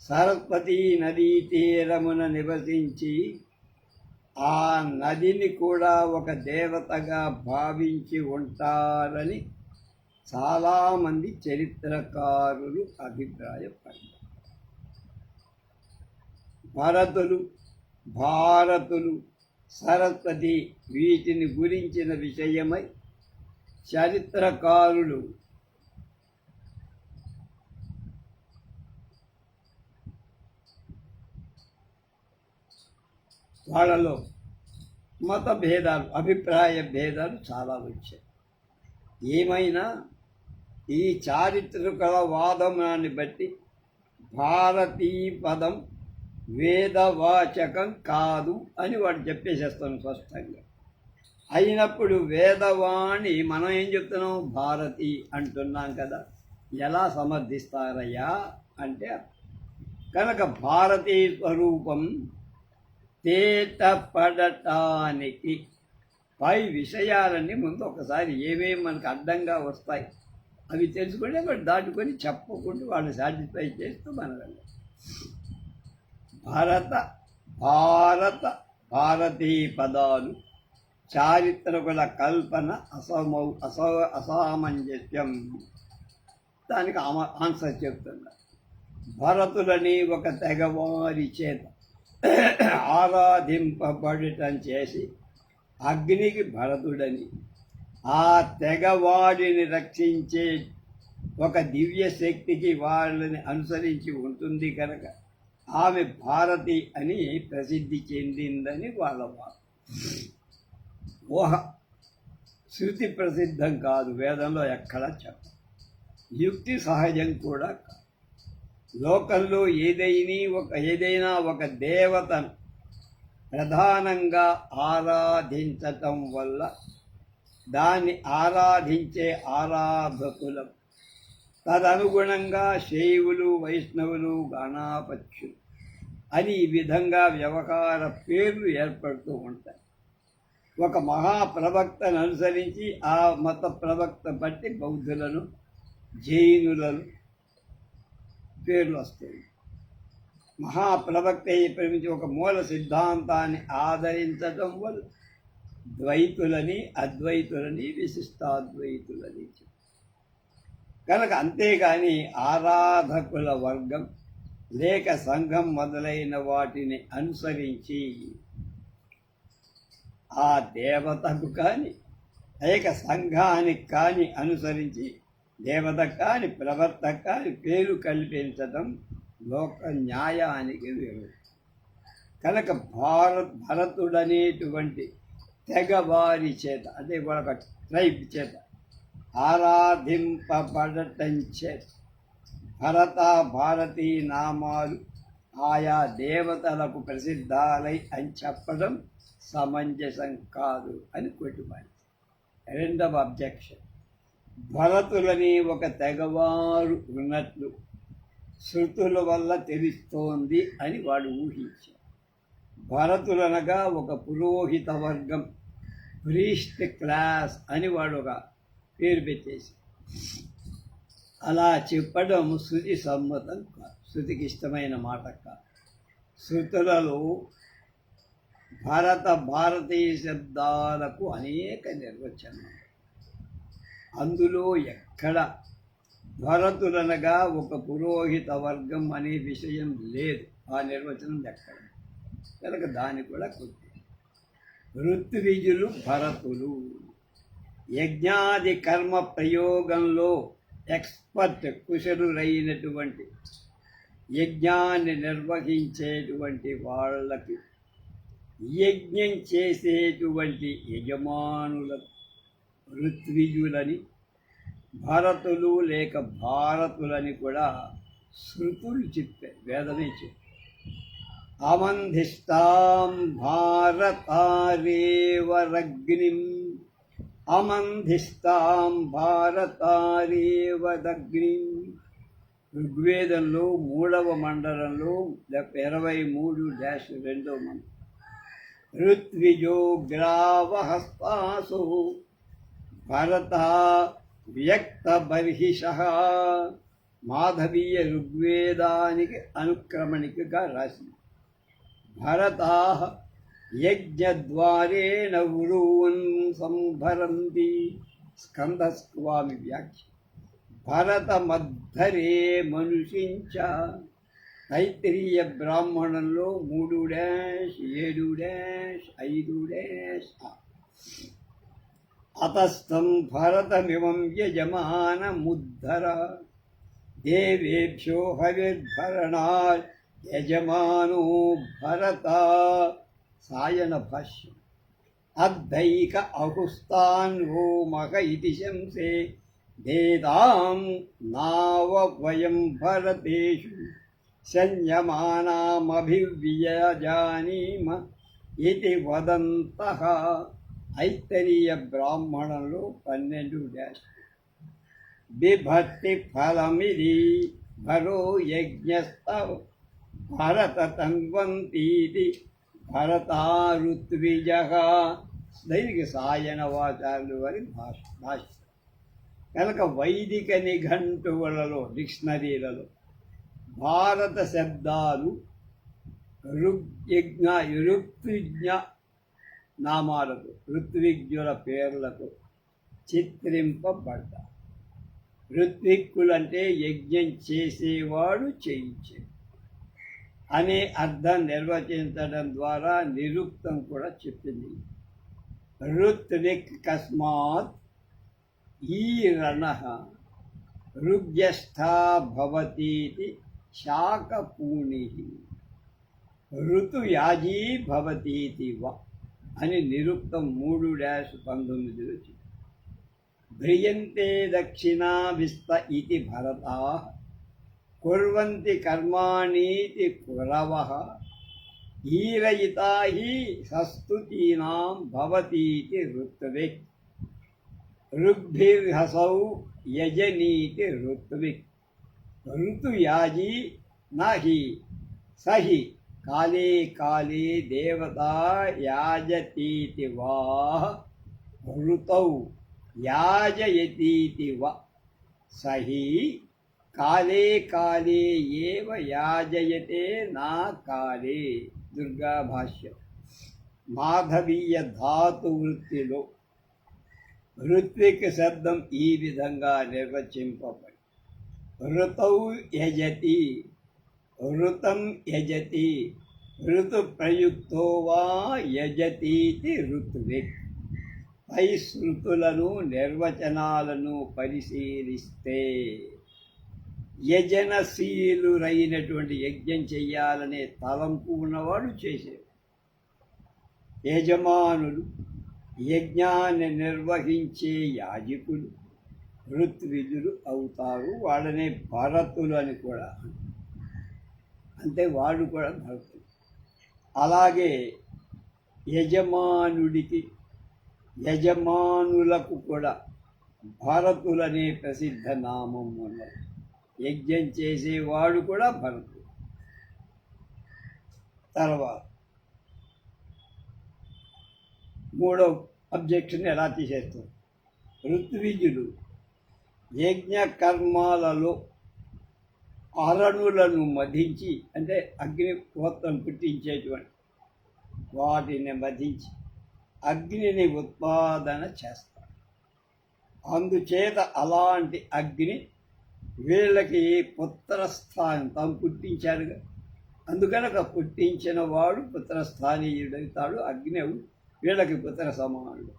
సరస్వతీ నదీ తీరమున నివసించి ఆ నదిని కూడా ఒక దేవతగా భావించి ఉంటారని చాలామంది చరిత్రకారులు అభిప్రాయపడ్డారు. భారతులు, సరస్వతి వీటిని గురించిన విషయమై చరిత్రకారులు వాళ్ళలో మత భేదాలు, అభిప్రాయ భేదాలు చాలా వచ్చాయి. ఏమైనా ఈ చారిత్రకుల వాదనాన్ని బట్టి భారతీ పదం వేదవాచకం కాదు అని వాడు చెప్పేసేస్తాను స్పష్టంగా. అయినప్పుడు వేదవాణి మనం ఏం చెప్తున్నాం? భారతి అంటున్నాం కదా, ఎలా సమర్థిస్తారయ్యా అంటే, కనుక భారతీ స్వరూపం తేటపడటానికి పై విషయాలన్నీ ముందు ఒకసారి ఏమేమి మనకు అడ్డంగా వస్తాయి అవి తెలుసుకుంటే వాడు దాటుకొని చెప్పకుండా వాళ్ళు సాటిస్ఫై చేస్తూ మనల్ని భారతీ పదాలు చారిత్రకుల కల్పన అసామంజస్యం. దానికి ఆన్సర్ చెప్తున్నా. భరతులని ఒక తెగవారి చేత ఆరాధింపబడటం చేసి అగ్నికి భరతుడని, ఆ తెగవాడిని రక్షించే ఒక దివ్య శక్తికి వాళ్ళని అనుసరించి ఉంటుంది కనుక ఆమె భారతి అని ప్రసిద్ధి చెందిందని వాళ్ళ వాదం. ఊహ, శృతి ప్రసిద్ధం కాదు, వేదంలో ఎక్కడా చెప్పదు. యుక్తి సహజం కూడా కాదు. లోకంలో ఏదైనా ఒక దేవతను ప్రధానంగా ఆరాధించటం వల్ల దాన్ని ఆరాధించే ఆరాధకులం తదనుగుణంగా శైవులు, వైష్ణవులు, గణాపత్యులు అని ఈ విధంగా వ్యవహార పేర్లు ఏర్పడుతూ ఉంటాయి. ఒక మహాప్రవక్తను అనుసరించి ఆ మత ప్రవక్త బట్టి బౌద్ధులను, జైనులను పేర్లు వస్తాయి. మహాప్రవక్త ప్రేమించి ఒక మూల సిద్ధాంతాన్ని ఆదరించటం వల్ల ద్వైతులని, అద్వైతులని, విశిష్టాద్వైతులని కనుక. అంతేగాని ఆరాధకుల వర్గం లేక సంఘం మొదలైన వాటిని అనుసరించి ఆ దేవతకు కానీ లేక సంఘానికి కానీ అనుసరించి దేవత కానీ ప్రవర్త కానీ పేరు కల్పించడం లోక న్యాయానికి విరుద్ధం. కనుక భరతుడనేటువంటి తెగవారి చేత, అంటే ఒక ట్రైబ్ చేత ఆరాధింపబడటం చేత భరత, భారతీ నామాలు ఆయా దేవతలకు ప్రసిద్ధాలై అని చెప్పడం సమంజసం కాదు అని కొట్టిపాయి. రెండవ అబ్జెక్షన్, భరతులని ఒక తెగవారు ఉన్నట్లు శృతుల వల్ల తెలుస్తోంది అని వాడు ఊహించాడు. భరతులనగా ఒక పురోహిత వర్గం, ప్రీస్ట్ క్లాస్ అని వాడు ఒక పేరు పెట్టేసి అలా చెప్పడం శృతి సమ్మతం కాదు, శృతికి ఇష్టమైన మాట కాదు. శృతులలో భారతీయ శబ్దాలకు అనేక నిర్వచనాలు. అందులో ఎక్కడ భరతులనగా ఒక పురోహిత వర్గం అనే విషయం లేదు. ఆ నిర్వచనం ఎక్కడ కనుక దాన్ని కూడా కొద్ది. ఋత్విజులు భరతులు యజ్ఞాది కర్మ ప్రయోగంలో ఎక్స్పర్ట్, కుశలురైనటువంటి యజ్ఞాన్ని నిర్వహించేటువంటి వాళ్ళకి, యజ్ఞం చేసేటువంటి యజమానులకు ఋత్విజులని, భరతులు లేక భారతులని కూడా శృతులు చెప్పాయి, వేదమే చెప్పాయి. అమంధిస్తాం భారతారేవరగ్నిం, అమంధిస్తాం భారతారేవదగ్నిం. ఋగ్వేదంలో 3వ మండలంలో 23-2 మండలం. ఋత్విజో గ్రావహస్తాసు భరత వ్యక్త బర్హిషః. మాధవీయ ఋగ్వేదానికి అనుక్రమణికగా రాసింది. భరతా యజ్ఞద్వారేణ ఉరూన్ సంభరంతి. స్కందస్వామి వ్యాఖ్య. భరత మద్ధరే మనుషించ. తైత్రీయ బ్రాహ్మణంలో 3-7-5. అతస్థం భరతమివం యజమానముద్ధర. దేవేభ్యో హవిర్భరణాత్ యజమానో భరత. సాయన భాష్యం. అద్ధైక అహుస్తాన్ హోమక ఇతి శంసే వేదాం నావ వయం భరతేషు సంయమానామభివ్యజానీమ ఇది వదంతః. ఐత్తరీయ బ్రాహ్మణంలో 12. బిభక్తి ఫలమిది భరో యజ్ఞస్తవ భరత తన్వంతీతి భరతారుత్విజః. దైనిక సాయన వాచార్యులు వారి భాష. కనుక వైదిక నిఘంటువులలో, డిక్షనరీలలో భారత శబ్దాలు ఋగ్యజ్ఞ, ఋత్విజ్ఞ నామాలకు ఋత్విజ్ఞుల పేర్లకు చిత్రింపబడ్డారు. ఋత్విక్కులంటే యజ్ఞం చేసేవాడు చేయించే అనే అర్థం నిర్వచించడం ద్వారా నిరుక్తం కూడా చెప్పింది. ఋత్విక్ కస్మాత్ ఈరణః ఋగ్యస్థా భవతీతి శాకపూణిః ఋతుయాజీ భవతీతి వ అని నిరుక్తం 3-19 చెప్పి భ్రియంతే దక్షిణావిస్త ఇతి భరతాః కుర్వంతి కర్మాణీతి కురవః ఈరయితా హి సస్తుతీనాం భవతీతి ఋత్విక్ ఋగ్భిర్హసౌ యజనీతి ఋత్విక్ ఋతుయాజీ నహి సహి కాలే కాలే దేవతా యాజతీతి వా ఋతౌ యాజయతీతి వ సహి కాలే కాలే ఏవ యాజయతే నా కాలే. దుర్గా భాష్యం. మాధవీయ ధాతు వృత్తిలో ఋత్విక్ శబ్దం ఈ విధంగా నిర్వచింపబడి ఋతౌ యజతి ఋతం యజతి ఋతు ప్రయుక్తో వా యజతీతి ఋత్విక్. పై శృతులను నిర్వచనాలను పరిశీలిస్తే యజనశీలురైనటువంటి యజ్ఞం చెయ్యాలనే తలంపు ఉన్నవాడు చేసేవాడు. యజమానులు యజ్ఞాన్ని నిర్వహించే యాజకులు ఋత్విజులు అవుతారు. వాళ్ళనే భరతులు అని కూడా అంటే వాడు కూడా భరతుడు. అలాగే యజమానుడికి యజమానులకు కూడా భరతులనే ప్రసిద్ధ నామం ఉన్నది. యజ్ఞం చేసేవాడు కూడా భరతుడు. తర్వాత మూడో అబ్జెక్షన్ ఎలా తీసేస్తారు? ఋత్విజులు యజ్ఞ కర్మాలలో అరణులను మధించి అంటే అగ్నిహోత్రం పుట్టించేటువంటి వాటిని మధించి అగ్నిని ఉత్పాదన చేస్తారు. అందుచేత అలాంటి అగ్ని వీళ్ళకి పుత్రస్థానం తాము పుట్టించారుగా, అందుకనక పుట్టించిన వాడు పుత్రస్థానీయుడవుతాడు. అగ్ని వీళ్ళకి పుత్ర సమానుడు.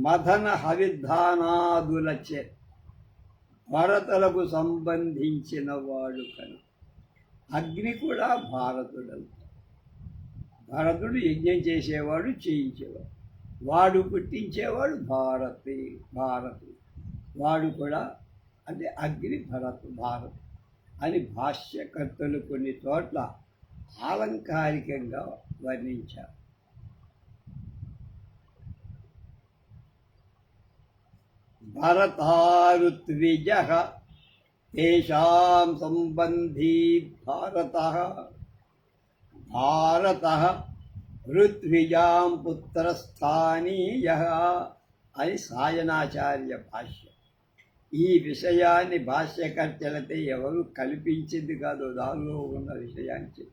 మదన హవిధానాదులచే భరతులకు సంబంధించిన వాడు కను అగ్ని కూడా భారతుడవుతాడు. భరతుడు యజ్ఞం చేసేవాడు, చేయించేవాడు. వాడు పుట్టించేవాడు భారతుడు. వాడు కూడా అంటే అగ్ని భారత్ అని భాష్యకర్తలు కొన్ని చోట్ల ఆలంకారికంగా వర్ణించారు. భరతారుత్విజః తేషాం సంబంధీ భారతః ఋత్విజాం పుత్రస్థానీయః అని సాయనాచార్య భాష్యం. ఈ విషయాన్ని భాష్యకర్తలతో ఎవరు కల్పించింది కాదు, దానిలో ఉన్న విషయాన్ని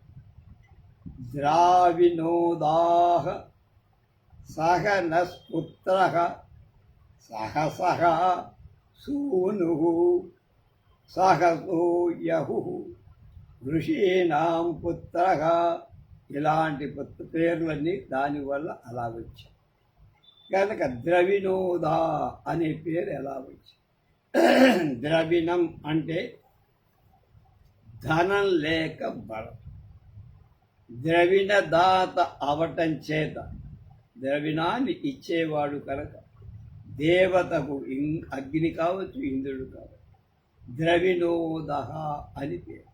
ద్రావినోదాః సహ నస్పుత్రః సహసః సూనుః సహసో యహుః ఋషీణాం పుత్రః. ఇలాంటి పేర్లన్నీ దానివల్ల అలా వచ్చాయి. కనుక ద్రవినోదా అనే పేరు ఎలా వచ్చింది? ద్రవిణం అంటే ధనం లేక బలం. ద్రవిణ దాత అవటం చేత ద్రవిణాన్ని ఇచ్చేవాడు కనుక దేవతకు అగ్ని కావచ్చు, ఇంద్రుడు కావచ్చు. ద్రవినోదః అని పేరు.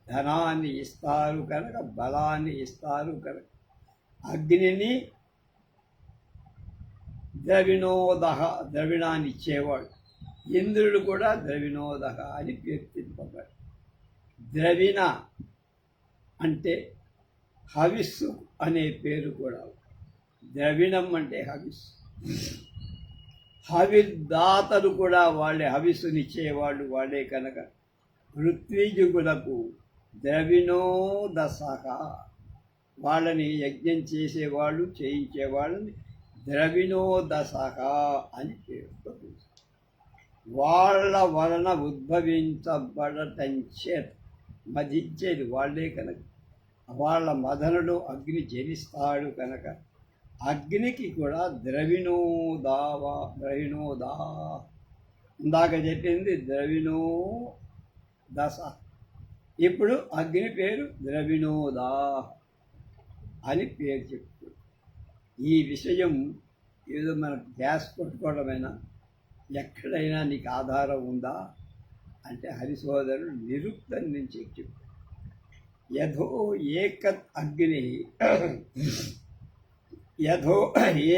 ధనాన్ని ఇస్తారు కనుక, బలాన్ని ఇస్తారు కనుక అగ్నిని ద్రవిణాన్ని ఇచ్చేవాడు. ఇంద్రుడు కూడా ద్రవినోదః అని కీర్తింపబడి. ద్రవిణ అంటే హవిస్సు అనే పేరు కూడా. ద్రవిణం అంటే హవిస్సు. హవిర్దాతలు కూడా వాళ్ళే, హవిస్సునిచ్చేవాళ్ళు వాళ్ళే కనుక ఋత్విజుగులకు ద్రవినోదసః వాళ్ళని యజ్ఞం చేసేవాళ్ళు చేయించేవాళ్ళని ద్రవిణోదశక అని పేరుతో పిలుస్తారు. వాళ్ళ వలన ఉద్భవించబడటంచేత మదించేది వాళ్ళే కనుక వాళ్ళ మదనుడు అగ్ని జనిస్తాడు కనుక అగ్నికి కూడా ద్రవిణోదా ఇందాక చెప్పింది ద్రవిణో దశ. ఇప్పుడు అగ్ని పేరు ద్రవిణోదా అని పేరు చెప్తుంది. ఈ విషయం ఏదో మనకు గ్యాస్ పట్టుకోవడమైనా ఎక్కడైనా నీకు ఆధారం ఉందా అంటే హరిసోదరుడు నిరుక్తం నుంచి చెప్పాడు. యథో ఏకత్ అగ్ని యథో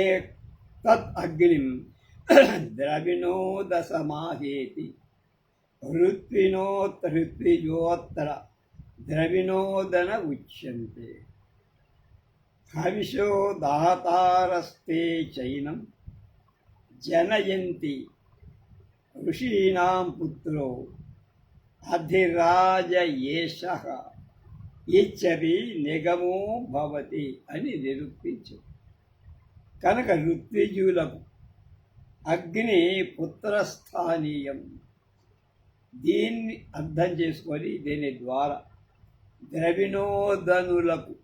ఏకత్ అగ్నిం ద్రవిణోదశమాహేతి ఋత్విజోత్తర ద్రవిణోదన ఉచ్యంతే. హవిషో దాతారస్తే చైనం జనయంతి ఋషీణాం పుత్రో అధిరాజ ఏషః ఇచ్చవి నిగమో భవతి అని నిరూపించు. కనుక ఋత్విజులకు అగ్ని పుత్రస్థానీయం. దీన్ని అర్థం చేసుకొని దీని ద్వారా ద్రవిణోదనులకు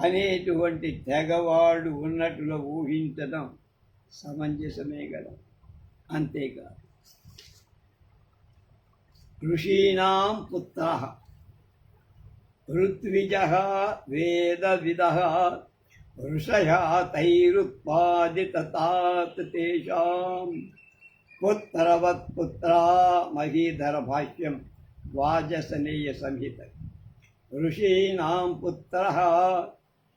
అనేటువంటి తెగవాళ్ళు ఉన్నట్టుగా ఊహించడం సమంజసమే కదా. అంతేకాదు ఋషీణాం పుత్రః ఋత్విజః వేదవిదః ఋషయః తైరుత్పాదితాత్ తేషాం పుత్రవత్ పుత్రా. మహీధర భాష్యం వాజసనేయ సంహిత. ఋషీణాం పుత్రః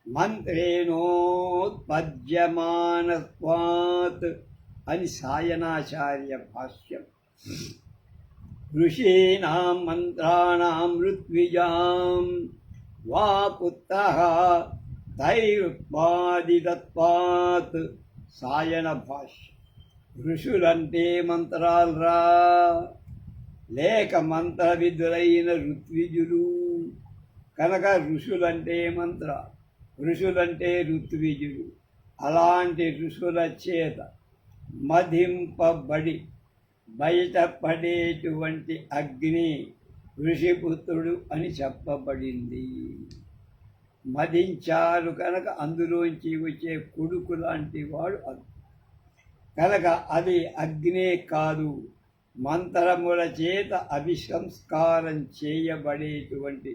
మంత్రేణోత్పద్యమానత్వాత్ అని సాయనాచార్య భాష్యం. ఋషీణాం మంత్రాణాం ఋత్విజాం వా పుత్రః తైరుత్పాదితత్వాత్ సాయన భాష్యం. ఋషులంటే మంత్రాలరా లేక మంత్ర విధులైన ఋత్విజులు కనుక ఋషులంటే మంత్ర, ఋషులంటే ఋత్విజులు. అలాంటి ఋషుల చేత మధింపబడి బయటపడేటువంటి అగ్ని ఋషిపుత్రుడు అని చెప్పబడింది. మదించారు కనుక అందులోంచి వచ్చే కొడుకు లాంటి వాడు కనుక అది అగ్నే కాదు, మంత్రముల చేత అభిసంస్కారం చేయబడేటువంటి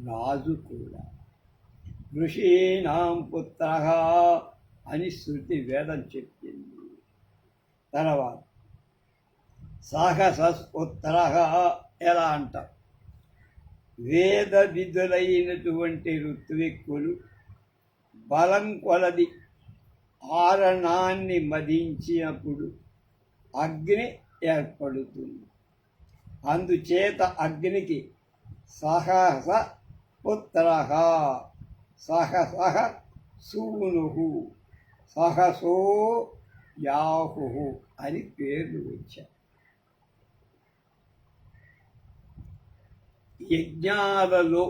రాజు కూడా. ఋషీణాం పుత్రః అని శృతి వేదం చెప్పింది. తర్వాత సాహసపుత్రః ఎలా అంటారు? వేద విధులైనటువంటి ఋత్విక్కులు బలం కొలది ఆరణాన్ని మదించినప్పుడు అగ్ని ఏర్పడుతుంది. అందుచేత అగ్నికి సహస పుత్రః సహసః సూనుః సహసో యాహుః అని పేర్లు వచ్చాయి. యజ్ఞాలలో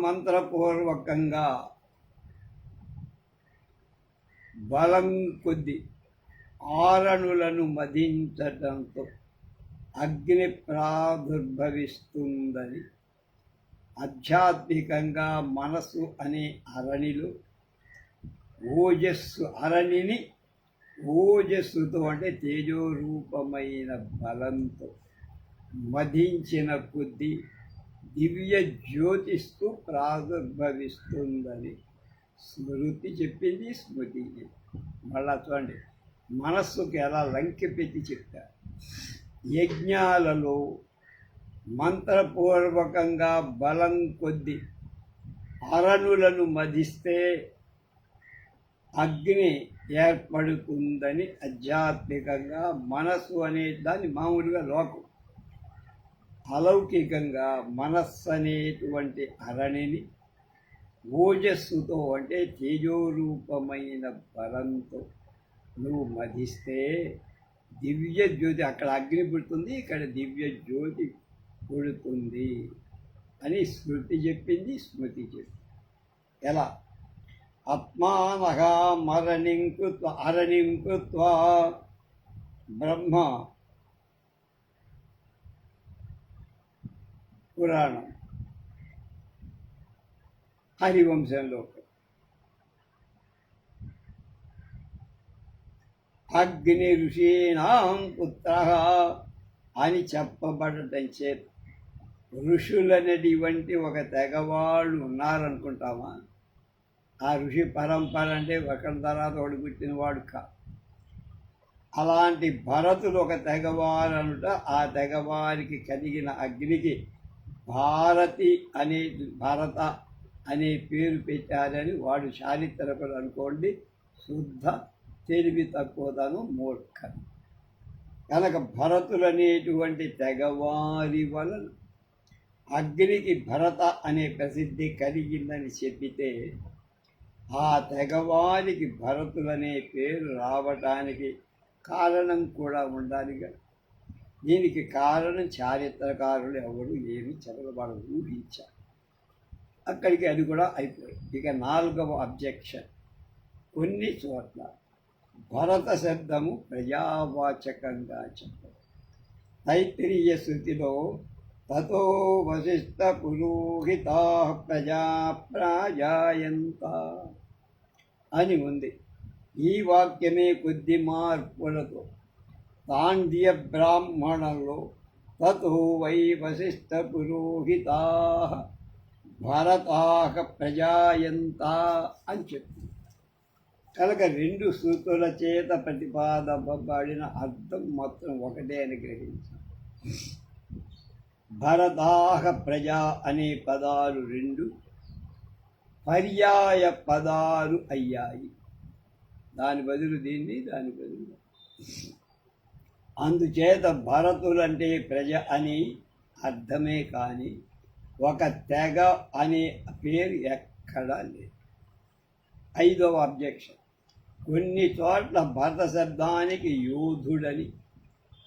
మంత్రపూర్వకంగా బలం కొద్ది ఆరణులను మదించడంతో అగ్ని ప్రాదుర్భవిస్తుందని ఆధ్యాత్మికంగా మనసు అనే అరణిలో ఓజస్సుతో అంటే తేజోరూపమైన బలంతో మదించిన కొద్దీ దివ్య జ్యోతిస్తూ ప్రాదుర్భవిస్తుందని స్మృతి చెప్పింది, స్మృతి చెప్పింది. మళ్ళా చూడండి మనస్సుకి ఎలా లంకె పెట్టి చెప్తారు. యజ్ఞాలలో మంత్రపూర్వకంగా బలం కొద్ది అరణులను మదిస్తే అగ్ని ఏర్పడుతుందని ఆధ్యాత్మికంగా మనస్సు అనే దాన్ని మామూలుగా లోకం, అలౌకికంగా మనస్సు అనేటువంటి అరణిని ఓజస్సుతో అంటే తేజోరూపమైన బలంతో నువ్వు మదిస్తే దివ్య జ్యోతి, అక్కడ అగ్ని పుడుతుంది, ఇక్కడ దివ్య జ్యోతి పుడుతుంది. అని శృతి చెప్పింది, స్మృతి చెప్పింది. ఎలా? ఆత్మానగా అరణిం కృత్వా బ్రహ్మ పురాణం హరివంశంలో అగ్ని ఋషీణాం పుత్ర అని చెప్పబడటం చేత ఋషులనేటువంటి ఒక తెగవాళ్ళు ఉన్నారనుకుంటామా? ఆ ఋషి పరంపర అంటే ఒకరి తర్వాత ఒకటి పుట్టినవాడు అలాంటి భరతుడు ఒక తెగవారనుట, ఆ తెగవారికి కలిగిన అగ్నికి భరత అనే పేరు పెట్టారని వాడు చారిత్రకులు అనుకోండి. శుద్ధ తెలివి తక్కువదనం, మూర్ఖం. కనుక భరతులనేటువంటి తెగవారి వలన అగ్నికి భరత అనే ప్రసిద్ధి కలిగిందని చెప్పితే ఆ తెగవారికి భరతులనే పేరు రావటానికి కారణం కూడా ఉండాలిగా. దీనికి కారణం చారిత్రకారులు ఎవరు ఏమి చెప్పబడ ఊహించారు. అక్కడికి అది కూడా అయిపోయింది. ఇక 4వ అబ్జెక్షన్. కొన్ని చోట్ల భరత శబ్దము ప్రజావాచకంగా చెప్పదు. తైత్తిరీయ శృతిలో తతో వశిష్ఠ పురోహితా ప్రజా ప్రాజాయంత అని ఉంది. ఈ వాక్యమే కొద్ది మార్పులతో తాండ్య బ్రాహ్మణంలో తతో వై వశిష్ఠ పురోహితా భరతా ప్రజాయంత అని చెప్తుంది. కనుక 2 సూత్రుల చేత ప్రతిపాదబడిన అర్థం మొత్తం ఒకటే అని గ్రహించాలి. భరతాహ ప్రజా అనే పదాలు 2 పర్యాయ పదాలు అయ్యాయి. దాని బదులు దీన్ని, దాని బదులు. అందుచేత భరతులంటే ప్రజ అని అర్థమే కానీ ఒక తెగ అనే పేరు ఎక్కడా లేదు. 5వ అబ్జెక్షన్. కొన్ని చోట్ల భరత శబ్దానికి యోధుడని,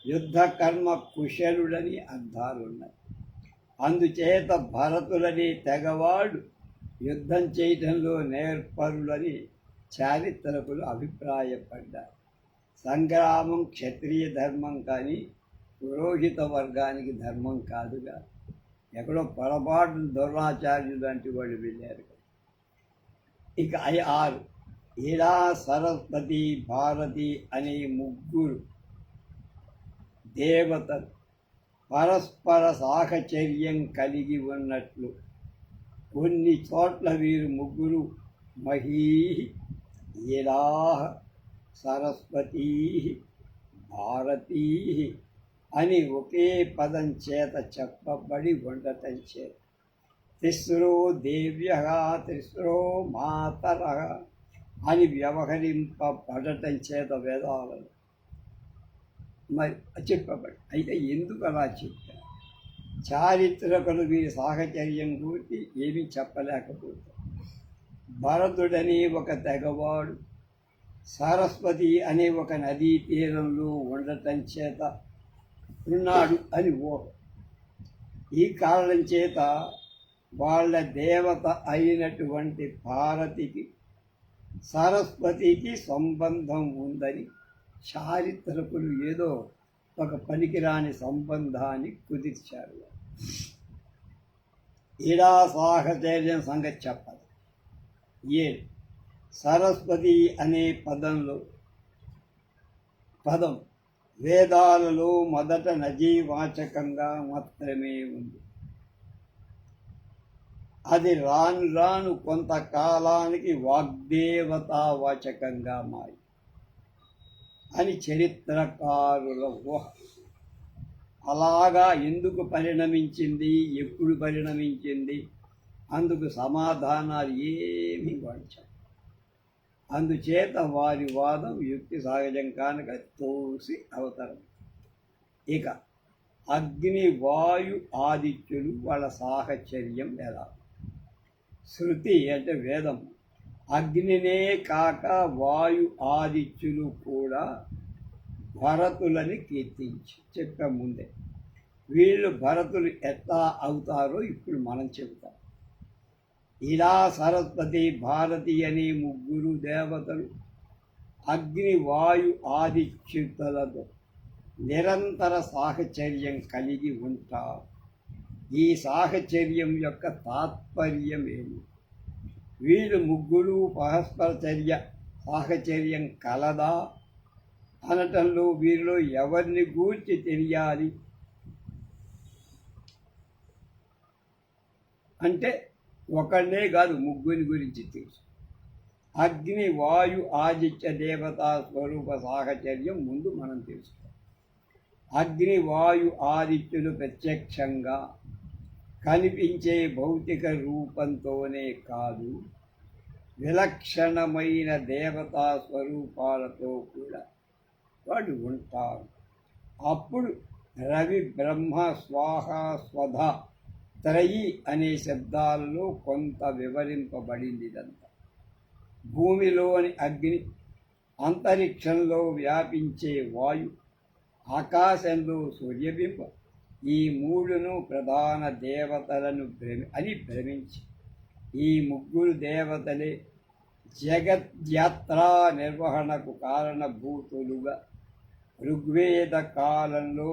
యుద్ధ కర్మ కుశలుడని అర్థాలున్నాయి. అందుచేత భరతులని తెగవాడు యుద్ధం చేయటంలో నేర్పరులని చారిత్రకులు అభిప్రాయపడ్డారు. సంగ్రామం క్షత్రియ ధర్మం కానీ పురోహిత వర్గానికి ధర్మం కాదుగా. ఎక్కడో పొరపాటు ద్రోణాచార్యులు లాంటి వాళ్ళు వెళ్ళారు. ఇక 6. ఇలా సరస్వతి భారతి అనే 3 దేవతలు పరస్పర సాహచర్యం కలిగి ఉన్నట్లు కొన్ని చోట్ల వీరు 3 మహీ, ఇలా, సరస్వతీ, భారతీ అని ఒకే పదం చేత చెప్పబడి ఉండటం చేత తిస్రో దేవ్యః తిస్రో మాతరః అని వ్యవహరింపబడటం చేత వేదాలను మరి చెప్పబడి. అయితే ఎందుకు అలా చెప్పారు? చారిత్రకులు వీరి సాహచర్యం గురించి ఏమీ చెప్పలేకపోతారు. భరతుడని ఒక తెగవాడు సరస్వతి అనే ఒక నదీ తీరంలో ఉండటం చేత ఉన్నాడు అని ఈ కారణం చేత వాళ్ళ దేవత అయినటువంటి భారతికి సరస్వతికి సంబంధం ఉందని చారిత్రకులు ఏదో ఒక పనికిరాని సంబంధాన్ని కుదిర్చారు. ఇలా సాహచర్యం సంగతి చెప్పాలి. సరస్వతి అనే పదం వేదాలలో మొదట నజీవాచకంగా మాత్రమే ఉంది. అది రాను రాను కొంతకాలానికి వాగ్దేవతావాచకంగా మారి అని చరిత్రకారుల ఊహ. అలాగా ఎందుకు పరిణమించింది, ఎప్పుడు పరిణమించింది, అందుకు సమాధానాలు ఏమీ వాంచారు. అందుచేత వారి వాదం యుక్తి సహజం కానుక తోసి అవతరం. ఇక అగ్ని, వాయు, ఆదిత్యులు వాళ్ళ సాహచర్యం ఎలా? శృతి అంటే వేదం అగ్నినే కాక వాయు ఆదిత్యులు కూడా భరతులని కీర్తించి చెప్పే ముందే వీళ్ళు భరతులు ఎట్లా అవుతారో ఇప్పుడు మనం చెబుతాం. ఇలా సరస్వతి, భారతి అనే ముగ్గురు దేవతలు అగ్ని, వాయు, ఆదిత్యులతో నిరంతర సాహచర్యం కలిగి ఉంటారు. ఈ సాహచర్యం యొక్క తాత్పర్యం ఏమి? వీళ్ళు ముగ్గురు పరస్పర చర్య సాహచర్యం కలదా అనటంలో వీరిలో ఎవరిని గూర్చి తెలియాలి అంటే ఒకళ్ళనే కాదు, ముగ్గురి గురించి తెలుసు. అగ్ని, వాయు, ఆదిత్య దేవతా స్వరూప సాహచర్యం ముందు మనం తెలుసుకోవాలి. అగ్ని, వాయు, ఆదిత్యులు ప్రత్యక్షంగా కనిపించే భౌతిక రూపంతోనే కాదు, విలక్షణమైన దేవతా స్వరూపాలతో కూడా వాడు ఉంటారు. అప్పుడు రవి, బ్రహ్మ, స్వాహ, స్వధ, త్రయి అనే శబ్దాలలో కొంత వివరింపబడింది. ఇదంతా భూమిలోని అగ్ని, అంతరిక్షంలో వ్యాపించే వాయు, ఆకాశంలో సూర్యబింబం, ఈ మూడును ప్రధాన దేవతలను భ్రమించి ఈ ముగ్గురు దేవతలే జగద్యాత్రా నిర్వహణకు కారణభూతులుగా ఋగ్వేద కాలంలో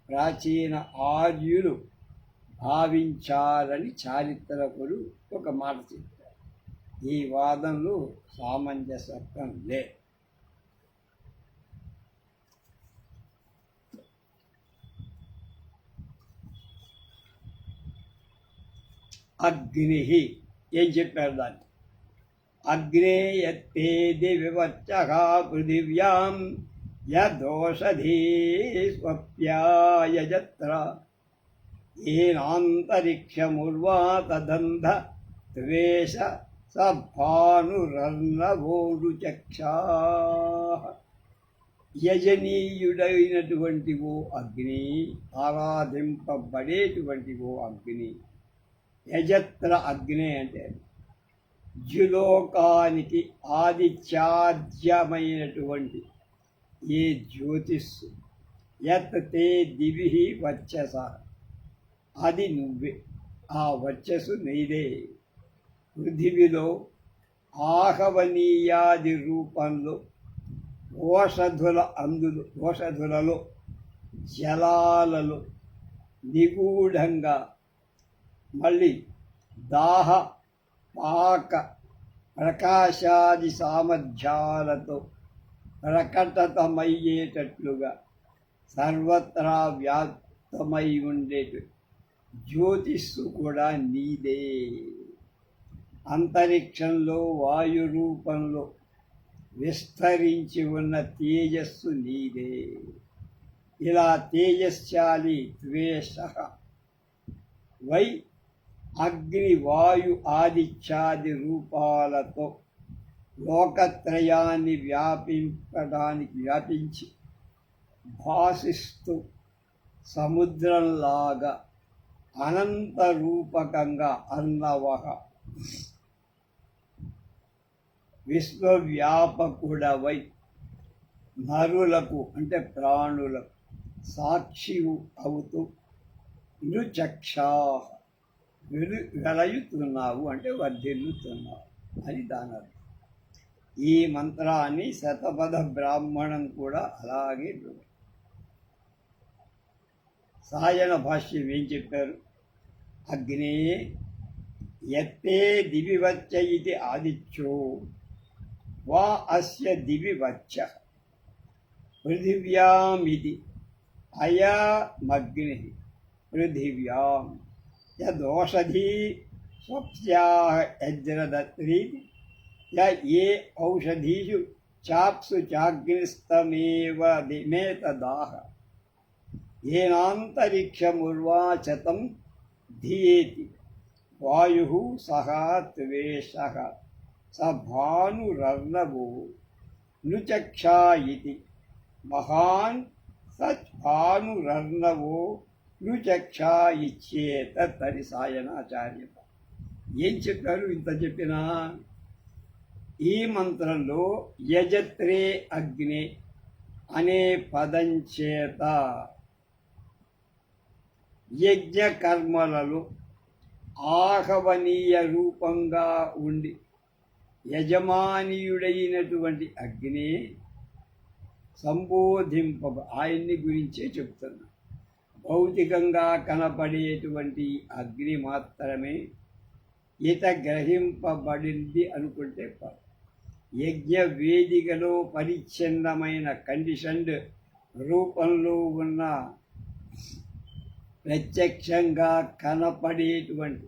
ప్రాచీన ఆర్యులు భావించారని చారిత్రకులు ఒక మాట చెప్పారు. ఈ వాదంలో సామంజస్యం లే. అగ్ని ఏం చెప్పారు దాన్ని? అగ్నే యత్తే దివివచ్చః పృథివ్యాం యదోషధీ స్వప్యాయజత్ర ఏనాంతరిక్షముర్వా తదంధ త్వేష స భానురర్ణవోరుచక్షాః. యజనీయుడైనటువంటి ఓ అగ్ని, ఆరాధింపబడేటువంటి ఓ అగ్ని. యజత్ర అగ్ని అంటే ద్యులోకానికి ఆదిత్యాద్యమైనటువంటి ఏ జ్యోతిస్సు, యత్ తే దివి వచ్చస, అది నువ్వే, ఆ వచ్చసు నీదే. పృథివిలో ఆహవనీయాది రూపంలో ఓషధులలో, జలాలలో నిగూఢంగా, మళ్ళీ దాహ, పాక, ప్రకాశాది సామర్థ్యాలతో ప్రకటతమయ్యేటట్లుగా సర్వత్రా వ్యాప్తమై ఉండేటు జ్యోతిస్సు కూడా నీదే. అంతరిక్షంలో వాయు రూపంలో విస్తరించి ఉన్న తేజస్సు నీదే. ఇలా తేజశ్శాలి ద్వేష వై అగ్ని, వాయు, ఆదిత్యాది రూపాలతో లోకత్రయాన్ని వ్యాపించి భాసిస్తూ సముద్రంలాగా అనంత రూపకంగా అర్ణవః విశ్వవ్యాపకుడవై నరులకు అంటే ప్రాణులకు సాక్షి అవుతూ నృచక్షాః వెలయుతున్నావు అంటే వర్ధిల్లుతున్నావు అని దాని అర్థం. ఈ మంత్రాన్ని శతపథ బ్రాహ్మణం కూడా అలాగే సాయన భాష్యం ఏం చెప్పారు? అగ్నే యత్తే దివివచ్చ ఇది ఆదిత్యో వా అస్య దివివచ్చ పృథివ్యామిది అయమగ్ని పృథివ్యాం యదోషధీ స్వప్స్యాః యజ్రదత్రీతి ఏ ఔషధీషు చాప్సు చాగ్నిస్తమేవ దిమేతదాహ ఏనాంతరిక్షముర్వాచతం ధియేతి వాయు సహ త్వేషః స భానురర్ణవో నృచక్షా ఇతి మహాన్ సచ్ భానురర్ణవో నృచక్షా ఇచ్చేత తరి సాయనాచార్య. ఏం చెప్పారు ఇంత చెప్పినా? ఈ మంత్రంలో యజత్రే అగ్ని అనే పదం చేత యజ్ఞ కర్మలలో ఆహవనీయ రూపంగా ఉండి యజమానీయుడైనటువంటి అగ్ని సంబోధింప ఆయన్ని గురించే చెప్తున్నా. భౌతికంగా కనపడేటువంటి అగ్ని మాత్రమే గ్రహింపబడింది అనుకుంటే యజ్ఞ వేదికలో పరిచ్ఛిన్నమైన కండిషన్డ్ రూపంలో ఉన్న ప్రత్యక్షంగా కనపడేటువంటి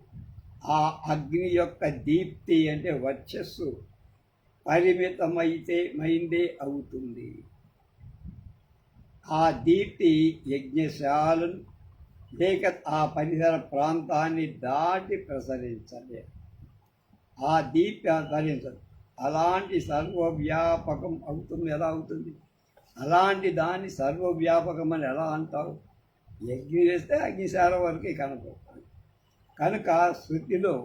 ఆ అగ్ని యొక్క దీప్తి అంటే వర్చస్సు మైందే అవుతుంది. ఆ దీప్తి యజ్ఞశాలను లేక ఆ పరిసర ప్రాంతాన్ని దాటి ప్రసరించలే. ఆ దీప్తి ప్రసరించదు. అలాంటి సర్వవ్యాపకం అవుతుంది. ఎలా అవుతుంది? అలాంటి దాన్ని సర్వవ్యాపకం అని ఎలా అంటావు? యజ్ఞం చేస్తే అగ్నిశాల వరకే కనపడుతుంది. కనుక శృతిలో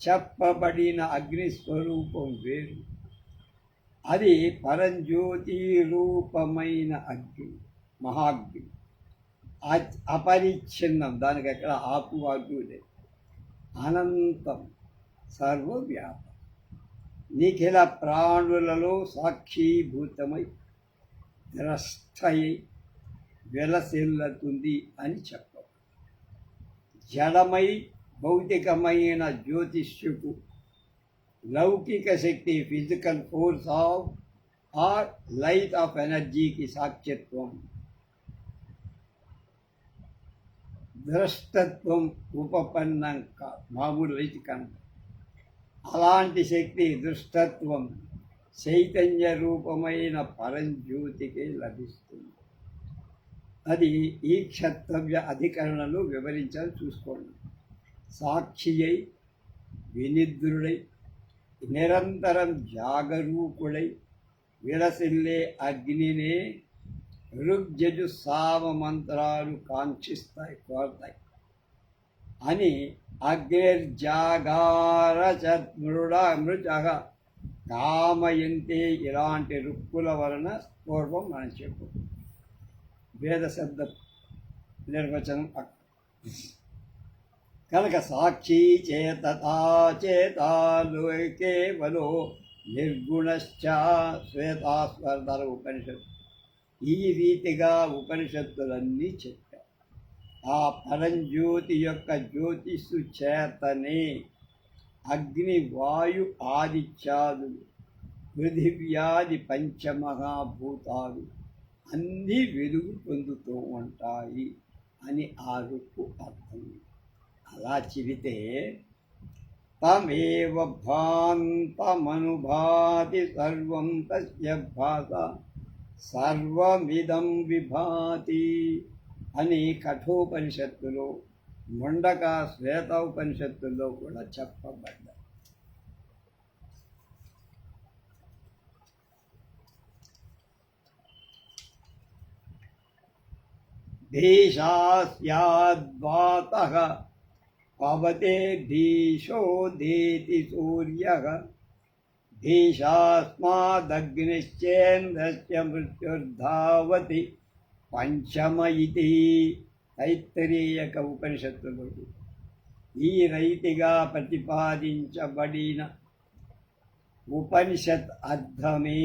చెప్పబడిన అగ్ని స్వరూపం వేరు. అది పరంజ్యోతి రూపమైన అగ్ని, మహాగ్ని, అపరిచ్ఛిన్నం, దానికి ఎక్కడ ఆపువాకు లేదు, అనంతం, సర్వవ్యాపం, నిఖిల ప్రాణులలో సాక్షీభూతమై ద్రష్టయి వెలసిల్లుతుంది అని చెప్పవు. జడమై భౌతికమైన జ్యోతిష్యుకు లౌకిక శక్తి, physical force of or light of ఎనర్జీకి సాక్ష్యత్వం, ద్రష్టత్వం ఉపపన్నం మామూలు రైతు కనుక. అలాంటి శక్తి, దృష్టత్వం చైతన్య రూపమైన పరంజ్యోతికి లభిస్తుంది. అది ఈ క్షత్రవ్య అధికరణలో వివరించాలి, చూసుకోండి. సాక్షి అయి వినిద్రుడై నిరంతరం జాగరూకుడై విలసిల్లే అగ్నినే ఋగ్జజు సామ మంత్రాలు కాంక్షిస్తాయి, కోరతాయి అని అగ్నిర్జాగార మృజగ కామయంతే. ఇలాంటి రుక్కుల వలన పూర్వం మనం చెప్పు వేద శబ్ద నిర్వచనం. కనుక సాక్షి చేతతా చేతాలు కేవలో నిర్గుణశ్చ శ్వేతాస్వర ఉపనిషత్తు. ఈ రీతిగా ఉపనిషత్తులన్నీ చెప్పారు. ఆ పరంజ్యోతి యొక్క జ్యోతిషు చేతనే అగ్ని, వాయు, ఆదిత్యాదులు, పృథివ్యాది పంచమహాభూతాలు అన్నీ వెలుగు పొందుతూ ఉంటాయి అని ఆ రుక్కు అర్థం. అలా చెబితే తమేవ భాంతమనుభాతి సర్వం తస్య భాస సర్వమిదం విభాతి అని కఠోపనిషత్తులో, ముండక శ్వేతోపనిషత్తుల్లో కూడా చెప్పబడ్డారు. దేశాస్యాద్వాతః పవతే దేశోదేతి సూర్యః దేశాస్మాదగ్నిశ్చేంద్రస్య మృత్యుర్ధావతి పంచమ ఇతి తైత్తరీయక ఉపనిషత్తులు. ఈ రైతిగా ప్రతిపాదించబడిన ఉపనిషత్ అర్థమే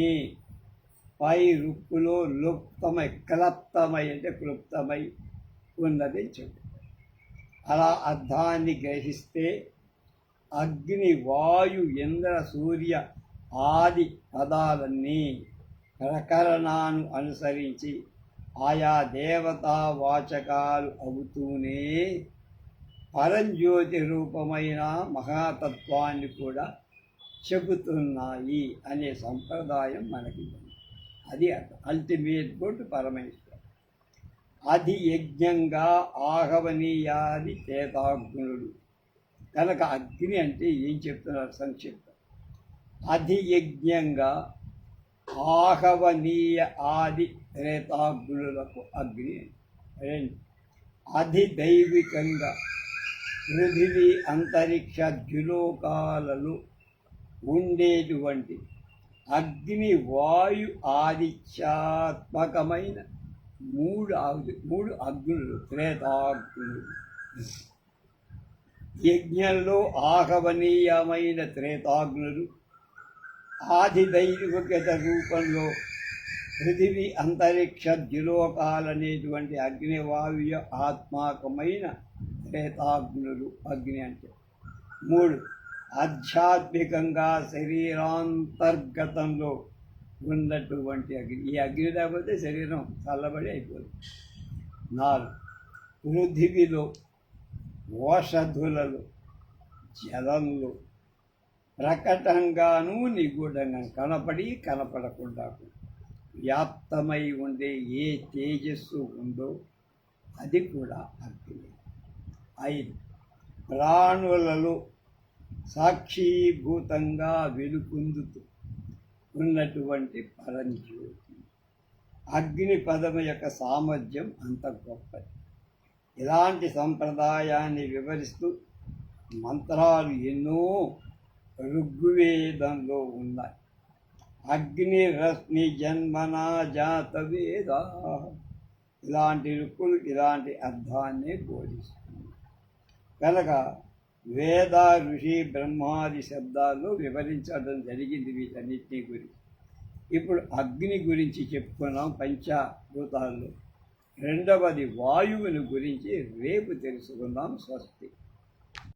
పై రుక్కులో లుప్తమై, క్లప్తమై అంటే క్లుప్తమై ఉన్నది చెప్పు. అలా అర్థాన్ని గ్రహిస్తే అగ్ని, వాయు, ఇంద్ర, సూర్య ఆది పదాలన్నీ ప్రకరణాన్ని అనుసరించి ఆయా దేవతా వాచకాలు అవుతూనే పరంజ్యోతి రూపమైన మహాతత్వాన్ని కూడా చెబుతున్నాయి అనే సంప్రదాయం మనకి. అది అల్టిమేట్ గుడ్ పరమేశ్వర. అది యజ్ఞంగా ఆహవనీయాది చేతాగ్నుడు. కనుక అగ్ని అంటే ఏం చెప్తున్నారు సంక్షిప్తం. అధియజ్ఞంగా ఆహవనీయ ఆది త్రేతాగ్నులకు అగ్ని. అధిదైవికంగా పృథివీ అంతరిక్ష ద్యులోకాలలో ఉండేటువంటి అగ్ని, వాయు, ఆదిత్యాత్మకమైన మూడు అగ్నులు త్రేతాగ్నులు. యజ్ఞంలో ఆహవనీయమైన త్రేతాగ్నులు ఆదిదైవికత రూపంలో పృథివీ అంతరిక్ష ద్యులోకాలనేటువంటి అగ్నివాయుయ ఆత్మాకమైన త్రేతాగ్నులు. అగ్ని అంటే 3 ఆధ్యాత్మికంగా శరీరాంతర్గతంలో ఉన్నటువంటి అగ్ని. ఈ అగ్ని లేకపోతే శరీరం చల్లబడి అయిపోతుంది. 4 పృథివిలో, ఓషధులలో, జలంలో ప్రకటంగాను నిగూఢంగా కనపడి కనపడకుండా వ్యాప్తమై ఉండే ఏ తేజస్సు ఉందో అది కూడా అగ్ని. 5 ప్రాణులలో సాక్షీభూతంగా వెలుపొందుతూ ఉన్నటువంటి పరంజ్యోతి. అగ్ని పదము యొక్క సామర్థ్యం అంత గొప్పది. ఇలాంటి సంప్రదాయాన్ని వివరిస్తూ మంత్రాలు ఎన్నో ఋగ్వేదంలో ఉన్నాయి. అగ్ని రశ్మి జన్మనా జాత వేద, ఇలాంటి ఋక్కులు ఇలాంటి అర్థాన్ని బోధిస్తుంది. కనుక వేద, ఋషి, బ్రహ్మాది శబ్దాల్లో వివరించడం జరిగింది వీటన్నిటినీ గురించి. ఇప్పుడు అగ్ని గురించి చెప్పుకున్నాం పంచభూతాల్లో. రెండవది వాయువుని గురించి రేపు తెలుసుకుందాం. స్వస్తి.